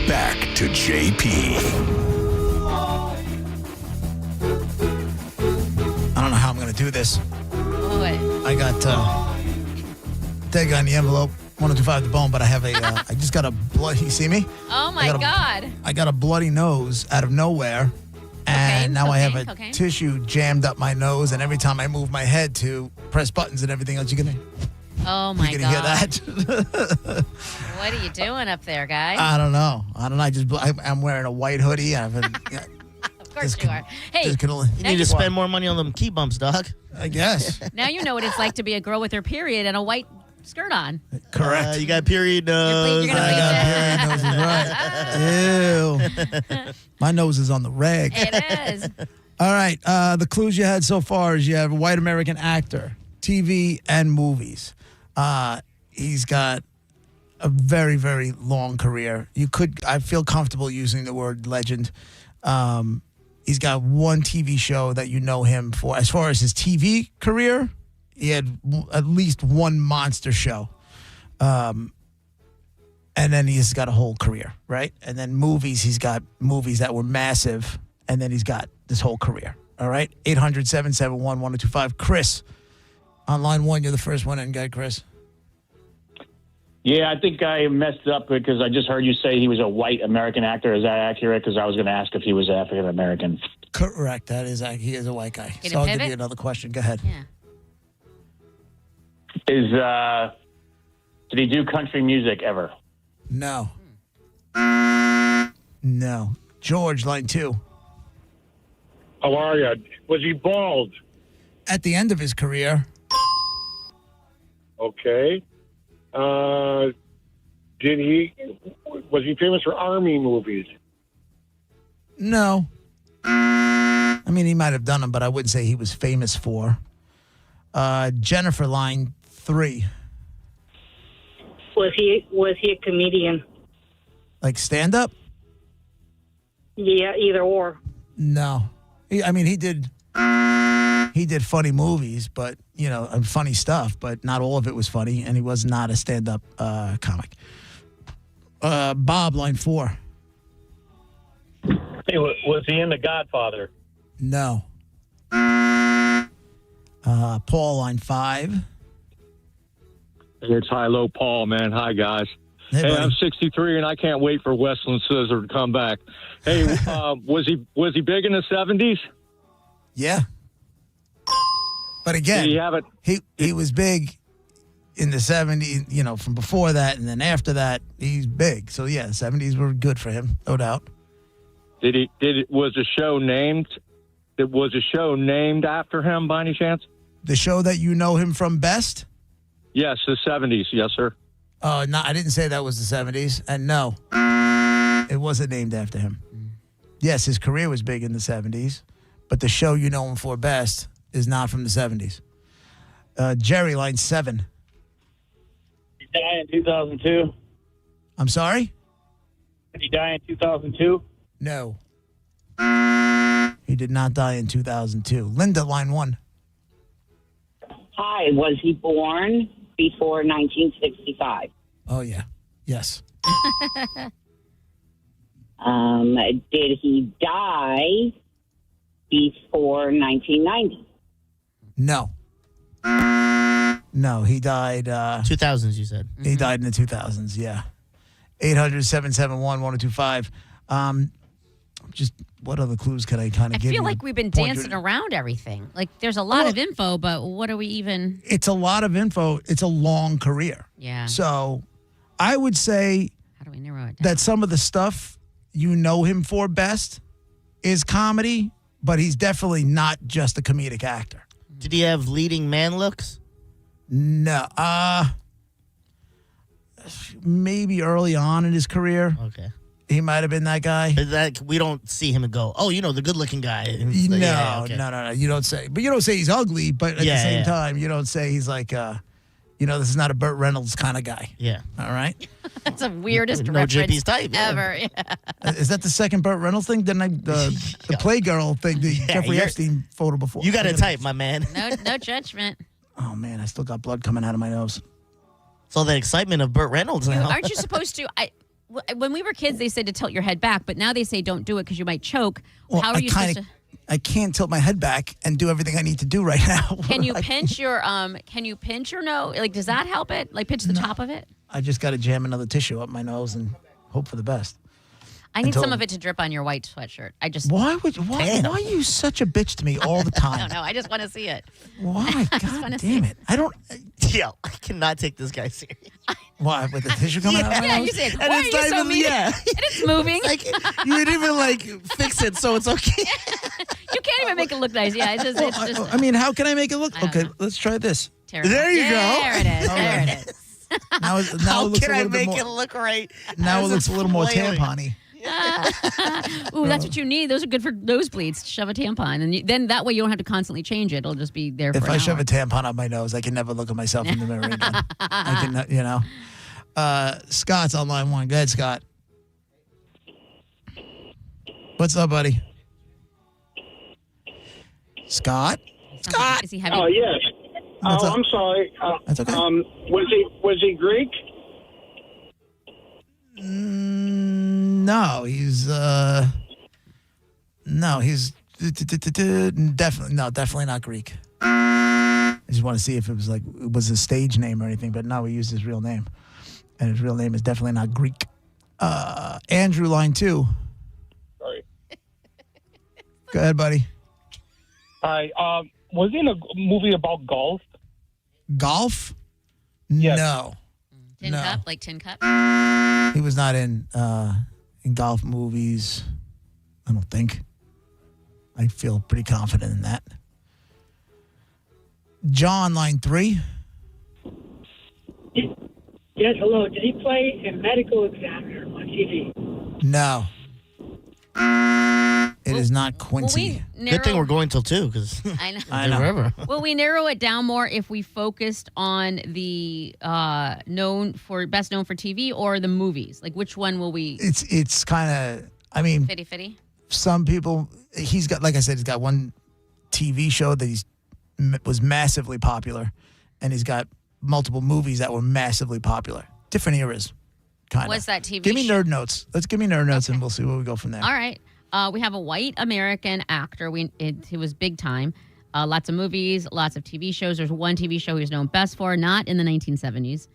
Speaker 5: back to JP.
Speaker 1: I don't know how I'm going to do this.
Speaker 2: What?
Speaker 1: I got tag on the envelope. 1025 The Bone, but I have I just got a blood. You see me?
Speaker 2: Oh my God.
Speaker 1: I got a bloody nose out of nowhere. And now I have a tissue jammed up my nose, and every time I move my head to press buttons and everything else, you're gonna hear that.
Speaker 2: What are you doing up there, guy?
Speaker 1: I don't know. I'm wearing a white hoodie.
Speaker 2: Of course you are. Hey,
Speaker 3: you need to spend more money on them key bumps, dog.
Speaker 1: I guess.
Speaker 2: Now you know what it's like to be a girl with her period and a white skirt on.
Speaker 1: Correct.
Speaker 3: You got period nose.
Speaker 1: I got period nose. Right. Ew. My nose is on the reg.
Speaker 2: It is.
Speaker 1: All right. The clues you had so far is you have a white American actor, TV and movies. He's got a very, very long career. I feel comfortable using the word legend. He's got one TV show that you know him for. As far as his TV career, he had at least one monster show. And then he's got a whole career, right? And then movies, he's got movies that were massive. And then he's got this whole career. All right? 800-771-1025. Chris, on line one, you're the first one in, guy, Chris.
Speaker 4: Yeah, I think I messed up because I just heard you say he was a white American actor. Is that accurate? Because I was going to ask if he was African American.
Speaker 1: Correct. He is a white guy. So I'll give you another question. Go ahead.
Speaker 4: Yeah. Did he do country music ever?
Speaker 1: No. No. George, line two.
Speaker 6: How are you? Was he bald?
Speaker 1: At the end of his career.
Speaker 6: Okay. Was he famous for Army movies?
Speaker 1: No. I mean, he might have done them, but I wouldn't say he was famous for. Jennifer, line three.
Speaker 9: Was he a comedian?
Speaker 1: Like stand-up?
Speaker 9: Yeah, either or.
Speaker 1: No. He did funny movies, but, and funny stuff, but not all of it was funny, and he was not a stand-up comic. Bob, line four.
Speaker 6: Hey, was he in The Godfather?
Speaker 1: No. Paul, line five.
Speaker 6: It's Hi-Lo Paul, man. Hi, guys.
Speaker 1: Hey,
Speaker 6: I'm 63, and I can't wait for Westland Scissor to come back. Hey, was he big in the 70s?
Speaker 1: Yeah. But again, he was big in the 70s, from before that, and then after that, he's big. So, yeah, the 70s were good for him, no doubt.
Speaker 6: Was the show named after him by any chance?
Speaker 1: The show that you know him from best?
Speaker 6: Yes, the 70s. Yes, sir.
Speaker 1: No, I didn't say that was the 70s. And no, it wasn't named after him. Yes, his career was big in the 70s, but the show you know him for best is not from the 70s. Jerry, line seven.
Speaker 4: Did he die in 2002?
Speaker 1: I'm sorry?
Speaker 4: Did he die in 2002?
Speaker 1: No. He did not die in 2002. Linda, line one.
Speaker 9: Hi, was he born before 1965?
Speaker 1: Oh, yeah. Yes.
Speaker 9: Did he die before 1990?
Speaker 1: No. No, he died...
Speaker 3: 2000s, you said.
Speaker 1: He died in the 2000s, yeah. 800-771-1025. Just what other clues could I kind of give you?
Speaker 2: I feel like we've been dancing around everything. Like, there's a lot of info, but what are we even...
Speaker 1: It's a lot of info. It's a long career.
Speaker 2: Yeah.
Speaker 1: So I would say
Speaker 2: how do we narrow it down?
Speaker 1: that some of the stuff you know him for best is comedy, but he's definitely not just a comedic actor.
Speaker 3: Did he have leading man looks?
Speaker 1: No. Maybe early on in his career.
Speaker 3: Okay.
Speaker 1: He might have been that guy.
Speaker 3: But we don't see him and go, oh, the good-looking guy.
Speaker 1: No. You don't say. But you don't say he's ugly, but at the same time, you don't say he's like, this is not a Burt Reynolds kind of guy.
Speaker 3: Yeah.
Speaker 1: All right?
Speaker 2: That's the weirdest
Speaker 3: no
Speaker 2: reference
Speaker 3: JP's type,
Speaker 2: ever.
Speaker 3: Yeah.
Speaker 1: Is that the second Burt Reynolds thing? Didn't the Playgirl thing, the Jeffrey Epstein photo before?
Speaker 3: You got a type, my man.
Speaker 2: No judgment.
Speaker 1: Oh, man, I still got blood coming out of my nose.
Speaker 3: It's all the excitement of Burt Reynolds now.
Speaker 2: Aren't you supposed to... When we were kids, they said to tilt your head back, but now they say don't do it because you might choke.
Speaker 1: Well,
Speaker 2: How are you supposed to?
Speaker 1: I can't tilt my head back and do everything I need to do right now.
Speaker 2: Can you pinch your? Can you pinch your nose? Like, does that help it? Like, pinch the top of it?
Speaker 1: I just got to jam another tissue up my nose and hope for the best.
Speaker 2: I need some of it to drip on your white sweatshirt.
Speaker 1: Why are you such a bitch to me all the time?
Speaker 2: I don't know. I just want to see it.
Speaker 1: Why? God damn it. I don't.
Speaker 3: Yo, I cannot take this guy serious.
Speaker 1: Why? With the tissue coming out of my
Speaker 2: Yeah,
Speaker 1: nose?
Speaker 2: you say,
Speaker 3: And
Speaker 2: why are
Speaker 3: it's
Speaker 2: you
Speaker 3: not
Speaker 2: so
Speaker 3: even-
Speaker 2: mean?
Speaker 3: yeah.
Speaker 2: And it's moving.
Speaker 3: You didn't even fix it, so it's okay.
Speaker 2: You can't even make it look nice. Yeah, it's just.
Speaker 1: I mean, how can I make it look? Okay, let's try this.
Speaker 2: Terrible.
Speaker 3: There you go.
Speaker 2: There it is.
Speaker 1: All
Speaker 2: There
Speaker 1: right.
Speaker 2: it is.
Speaker 1: Now it
Speaker 3: How
Speaker 1: looks
Speaker 3: can
Speaker 1: a
Speaker 3: I
Speaker 1: little bit
Speaker 3: make
Speaker 1: more,
Speaker 3: it look right?
Speaker 1: Now it
Speaker 3: as
Speaker 1: looks a
Speaker 3: it's
Speaker 1: little more
Speaker 3: flailing?
Speaker 1: tampon-y.
Speaker 2: Ooh, that's what you need. Those are good for nosebleeds. Shove a tampon, and then that way you don't have to constantly change it. It'll just be there for
Speaker 1: If
Speaker 2: an
Speaker 1: I
Speaker 2: hour.
Speaker 1: shove a tampon up my nose, I can never look at myself in the mirror again. I can, you know. Scott's on line one. Go ahead, Scott. What's up, buddy? Scott? Scott!
Speaker 2: Is he heavy?
Speaker 7: Oh, yes.
Speaker 1: What's up?
Speaker 7: I'm sorry.
Speaker 1: That's okay.
Speaker 7: Was he Greek?
Speaker 1: No, he's definitely not Greek. I just want to see if it was a stage name or anything, but no, we used his real name. And his real name is definitely not Greek. Andrew, line 2.
Speaker 7: Sorry.
Speaker 1: Go ahead, buddy.
Speaker 7: Hi. Was he in a movie about golf?
Speaker 1: Golf?
Speaker 7: Yes.
Speaker 1: No.
Speaker 2: Tin
Speaker 1: No.
Speaker 2: cup, like tin cup.
Speaker 1: He was not in golf movies, I don't think. I feel pretty confident in that. John, line 3.
Speaker 11: Yes, hello. Did he play a medical examiner on TV?
Speaker 1: No. It is not Quincy.
Speaker 3: Good thing we're going till 2, because
Speaker 2: I know.
Speaker 1: I know.
Speaker 3: Forever.
Speaker 2: Will we narrow it down more if we focused on the best known for TV or the movies? Like, which one will we?
Speaker 1: It's kind of, I mean,
Speaker 2: Fitty.
Speaker 1: some people, he's got, like I said, he's got one TV show that was massively popular, and he's got multiple movies that were massively popular. Different eras, kind of.
Speaker 2: What's that TV
Speaker 1: Give me
Speaker 2: show?
Speaker 1: nerd notes. Let's give me nerd notes, and we'll see where we go from there.
Speaker 2: All right. We have a white American actor. He was big time. Lots of movies, lots of TV shows. There's one TV show he was known best for, not in the 1970s.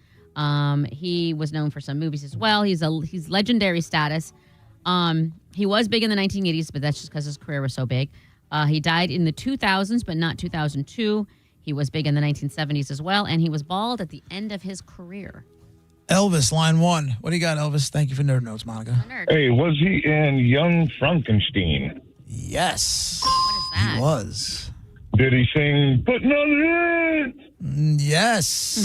Speaker 2: He was known for some movies as well. He's legendary status. He was big in the 1980s, but that's just because his career was so big. He died in the 2000s, but not 2002. He was big in the 1970s as well, and he was bald at the end of his career.
Speaker 1: Elvis, line 1. What do you got, Elvis? Thank you for nerd notes, Monica.
Speaker 7: Hey, was he in Young Frankenstein?
Speaker 1: Yes.
Speaker 2: What is that?
Speaker 1: He was.
Speaker 7: Did he sing Putting on the
Speaker 1: Yes,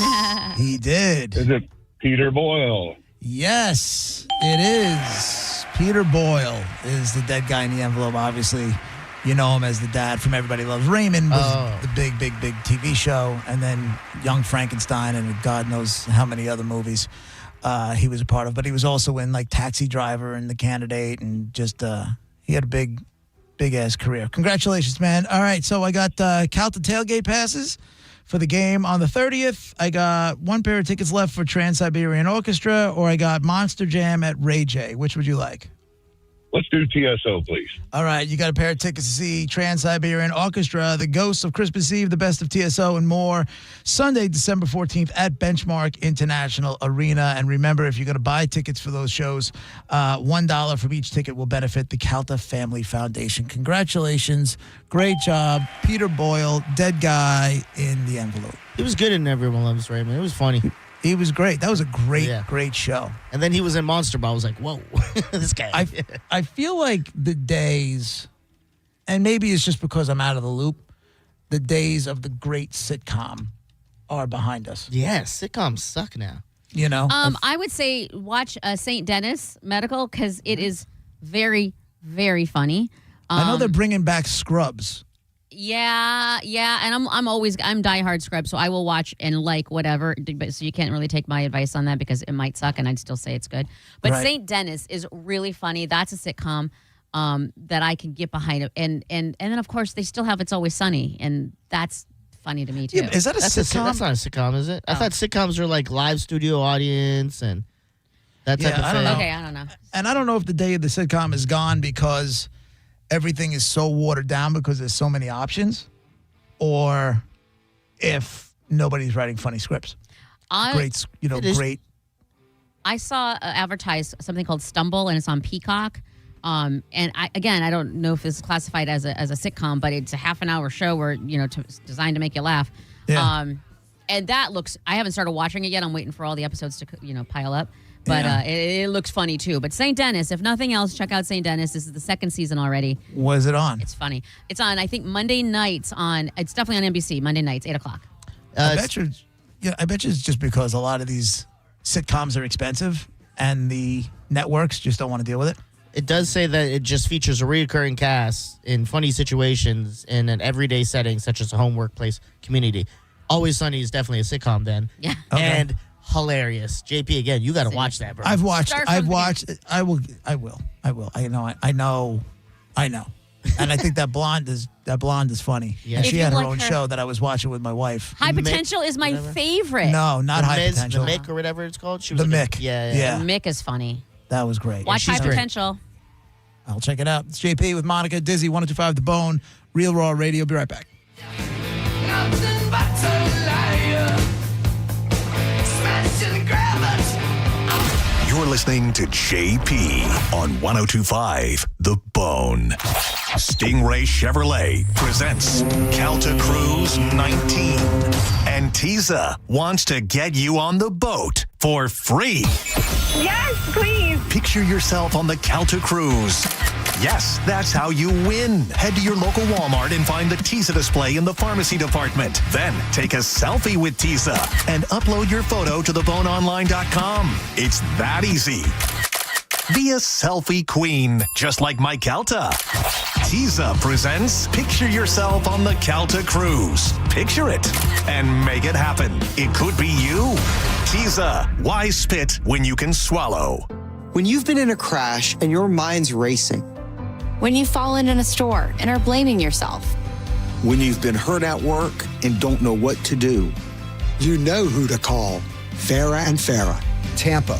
Speaker 1: he did.
Speaker 7: Is it Peter Boyle?
Speaker 1: Yes, it is. Peter Boyle is the dead guy in the envelope, obviously. You know him as the dad from Everybody Loves Raymond, was the big TV show. And then Young Frankenstein and God knows how many other movies he was a part of. But he was also in like Taxi Driver and The Candidate, and just he had a big-ass career. Congratulations, man. All right, so I got Calta tailgate passes for the game on the 30th. I got one pair of tickets left for Trans-Siberian Orchestra, or I got Monster Jam at Ray J. Which would you like?
Speaker 7: Let's do TSO, please.
Speaker 1: All right, you got a pair of tickets to see Trans-Siberian Orchestra, The Ghosts of Christmas Eve, The Best of TSO, and more. Sunday, December 14th at Benchmark International Arena. And remember, if you're going to buy tickets for those shows, $1 from each ticket will benefit the Calta Family Foundation. Congratulations. Great job. Peter Boyle, dead guy in the envelope.
Speaker 3: He was good in Everyone Loves Raymond. It was funny.
Speaker 1: He was great. That was a great show.
Speaker 3: And then he was in Monster Ball. I was like, whoa, this guy.
Speaker 1: I feel like the days, and maybe it's just because I'm out of the loop, the days of the great sitcom are behind us.
Speaker 3: Yeah, sitcoms suck now.
Speaker 1: You know?
Speaker 2: I would say watch St. Dennis Medical because it is very, very funny.
Speaker 1: I know they're bringing back Scrubs.
Speaker 2: Yeah, and I'm diehard Scrubs, so I will watch and like whatever. But so you can't really take my advice on that because it might suck, and I'd still say it's good. But
Speaker 1: Right.
Speaker 2: St. Dennis is really funny. That's a sitcom that I can get behind, and then of course they still have It's Always Sunny, and that's funny to me too.
Speaker 1: Yeah, is that a sitcom?
Speaker 3: That's not a sitcom, is it? I thought sitcoms are like live studio audience and that type of
Speaker 1: I
Speaker 3: thing.
Speaker 1: don't know.
Speaker 2: Okay, I don't know.
Speaker 1: And I don't know if the day of the sitcom is gone because everything is so watered down because there's so many options, or if nobody's writing funny scripts. Great
Speaker 2: I saw advertised something called Stumble, and it's on Peacock. And I don't know if this is classified as a sitcom, but it's a half an hour show where designed to make you laugh.
Speaker 1: Yeah.
Speaker 2: And that looks. I haven't started watching it yet. I'm waiting for all the episodes to pile up. But it looks funny too. But St. Dennis, if nothing else, check out St. Dennis. This is the second season already.
Speaker 1: Was it on?
Speaker 2: It's funny. It's on, I think, Monday nights it's definitely on NBC, Monday nights, 8 o'clock.
Speaker 1: I bet you it's just because a lot of these sitcoms are expensive and the networks just don't want to deal with it.
Speaker 3: It does say that it just features a recurring cast in funny situations in an everyday setting, such as a home, workplace, community. Always Sunny is definitely a sitcom then.
Speaker 2: Yeah.
Speaker 1: Okay.
Speaker 3: And hilarious. JP, again, you got to watch that, bro.
Speaker 1: I've watched. I will. I know. And I think that blonde is funny.
Speaker 3: Yeah.
Speaker 1: And
Speaker 2: If
Speaker 1: she
Speaker 2: you
Speaker 1: had her
Speaker 2: like
Speaker 1: own
Speaker 2: her-
Speaker 1: show that I was watching with my wife.
Speaker 2: High Potential is my favorite.
Speaker 1: No, not
Speaker 3: The
Speaker 1: High
Speaker 3: Miz,
Speaker 1: Potential.
Speaker 3: The Mick or whatever it's called. She was
Speaker 1: The
Speaker 3: like
Speaker 1: Mick.
Speaker 3: Yeah.
Speaker 2: Mick is funny.
Speaker 1: That was great.
Speaker 2: Watch High Potential.
Speaker 1: I'll check it out. It's JP with Monica, Dizzy, 102.5 The Bone, Real Raw Radio. Be right back.
Speaker 12: Nothing but a liar. Smashing gravity.
Speaker 5: You're listening to JP on 102.5 The Bone. Stingray Chevrolet presents Calta Cruise 19. And Tiza wants to get you on the boat for free.
Speaker 12: Yes, please.
Speaker 5: Picture yourself on the Calta Cruise. Yes, that's how you win. Head to your local Walmart and find the Tiza display in the pharmacy department. Then take a selfie with Tiza and upload your photo to theboneonline.com. It's that easy. Be a selfie queen, just like Mike Calta. Tiza presents Picture Yourself on the Calta Cruise. Picture it and make it happen. It could be you. Tiza, why spit when you can swallow?
Speaker 13: When you've been in a crash and your mind's racing.
Speaker 23: When you've fallen in a store and are blaming yourself.
Speaker 14: When you've been hurt at work and don't know what to do. You know who to call. Farah and Farah, Tampa.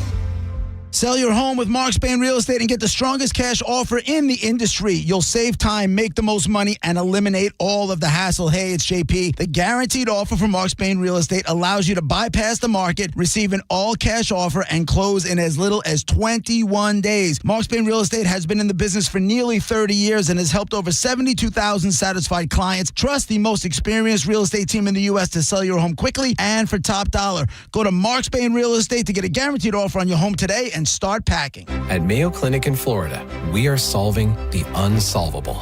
Speaker 1: Sell your home with Mark Spain Real Estate and get the strongest cash offer in the industry. You'll save time, make the most money, and eliminate all of the hassle. Hey, it's JP. The guaranteed offer from Mark Spain Real Estate allows you to bypass the market, receive an all-cash offer, and close in as little as 21 days. Mark Spain Real Estate has been in the business for nearly 30 years and has helped over 72,000 satisfied clients. Trust the most experienced real estate team in the U.S. to sell your home quickly and for top dollar. Go to Mark Spain Real Estate to get a guaranteed offer on your home today and start packing.
Speaker 8: At Mayo Clinic in Florida, we are solving the unsolvable.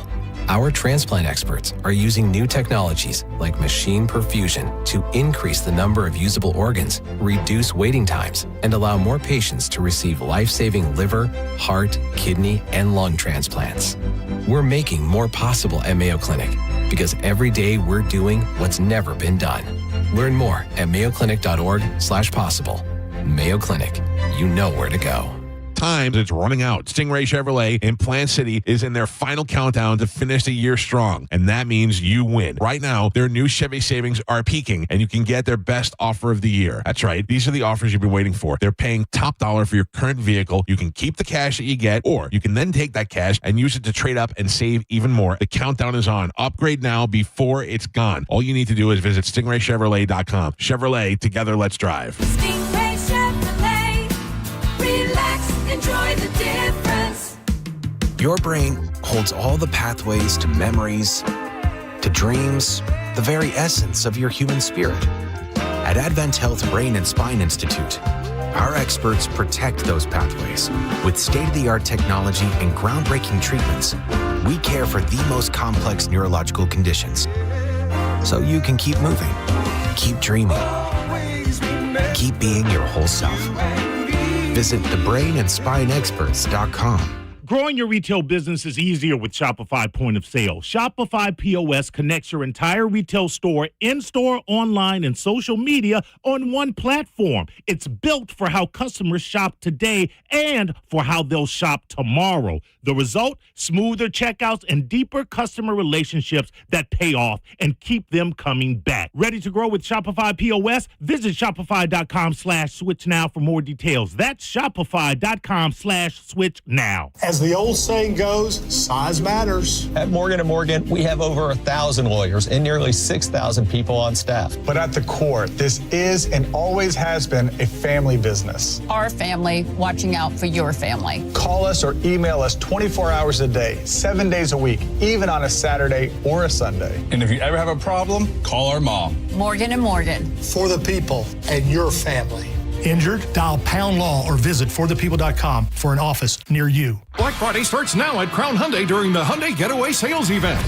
Speaker 8: Our transplant experts are using new technologies like machine perfusion to increase the number of usable organs, reduce waiting times, and allow more patients to receive life-saving liver, heart, kidney, and lung transplants. We're making more possible at Mayo Clinic because every day we're doing what's never been done. Learn more at mayoclinic.org/possible. Mayo Clinic, you know where to go.
Speaker 10: Time it's running out. Stingray Chevrolet in Plant City is in their final countdown to finish the year strong, and that means you win. Right now, their new Chevy savings are peaking, and you can get their best offer of the year. That's right. These are the offers you've been waiting for. They're paying top dollar for your current vehicle. You can keep the cash that you get, or you can then take that cash and use it to trade up and save even more. The countdown is on. Upgrade now before it's gone. All you need to do is visit stingraychevrolet.com. Chevrolet, together, let's drive.
Speaker 12: Stingray Chevrolet. Relax, enjoy the difference.
Speaker 15: Your brain holds all the pathways to memories, to dreams, the very essence of your human spirit. At Advent Health Brain and Spine Institute, our experts protect those pathways. With state-of-the-art technology and groundbreaking treatments, we care for the most complex neurological conditions. So you can keep moving, keep dreaming, keep being your whole self. Visit thebrainandspineexperts.com.
Speaker 24: Growing your retail business is easier with Shopify Point of Sale. Shopify POS connects your entire retail store, in-store, online, and social media on one platform. It's built for how customers shop today and for how they'll shop tomorrow. The result? Smoother checkouts and deeper customer relationships that pay off and keep them coming back. Ready to grow with Shopify POS? Visit shopify.com/switch now for more details. That's shopify.com/switch now.
Speaker 16: As As the old saying goes, size matters.
Speaker 17: At Morgan & Morgan, we have over 1,000 lawyers and nearly 6,000 people on staff.
Speaker 16: But at the core, this is and always has been a family business.
Speaker 18: Our family watching out for your family.
Speaker 16: Call us or email us 24 hours a day, 7 days a week, even on a Saturday or a Sunday.
Speaker 19: And if you ever have a problem, call our mom.
Speaker 18: Morgan & Morgan.
Speaker 16: For the people and your family. Injured? Dial Pound Law or visit forthepeople.com for an office near you.
Speaker 20: Black Friday starts now at Crown Hyundai during the Hyundai Getaway Sales Event.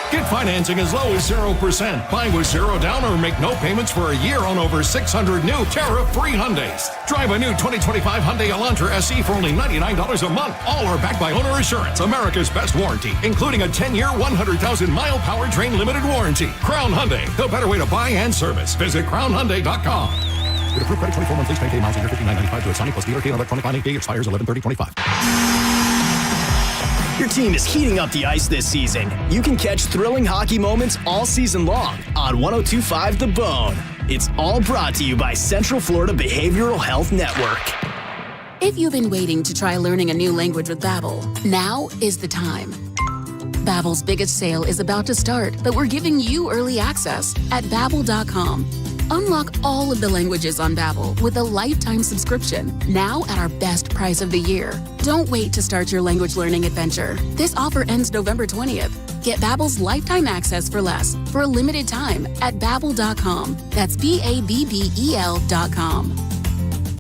Speaker 20: Get financing as low as 0%. Buy with zero down or make no payments for a year on over 600 new tariff-free Hyundais. Drive a new 2025 Hyundai Elantra SE for only $99 a month. All are backed by Owner Assurance, America's best warranty, including a 10-year, 100,000-mile powertrain limited warranty. Crown Hyundai, the better way to buy and service. Visit crownhyundai.com. With approved credit 24 months lease, pay miles a year, $59.95 to a Sonic plus dealer key on electronic financing fee expires 11/30/25.
Speaker 21: Your team is heating up the ice this season. You can catch thrilling hockey moments all season long on 102.5 The Bone. It's all brought to you by Central Florida Behavioral Health Network.
Speaker 26: If you've been waiting to try learning a new language with Babbel, now is the time. Babbel's biggest sale is about to start, but we're giving you early access at Babbel.com. Unlock all of the languages on Babbel with a lifetime subscription, now at our best price of the year. Don't wait to start your language learning adventure. This offer ends November 20th. Get Babbel's lifetime access for less for a limited time at Babbel.com. That's Babbel.com.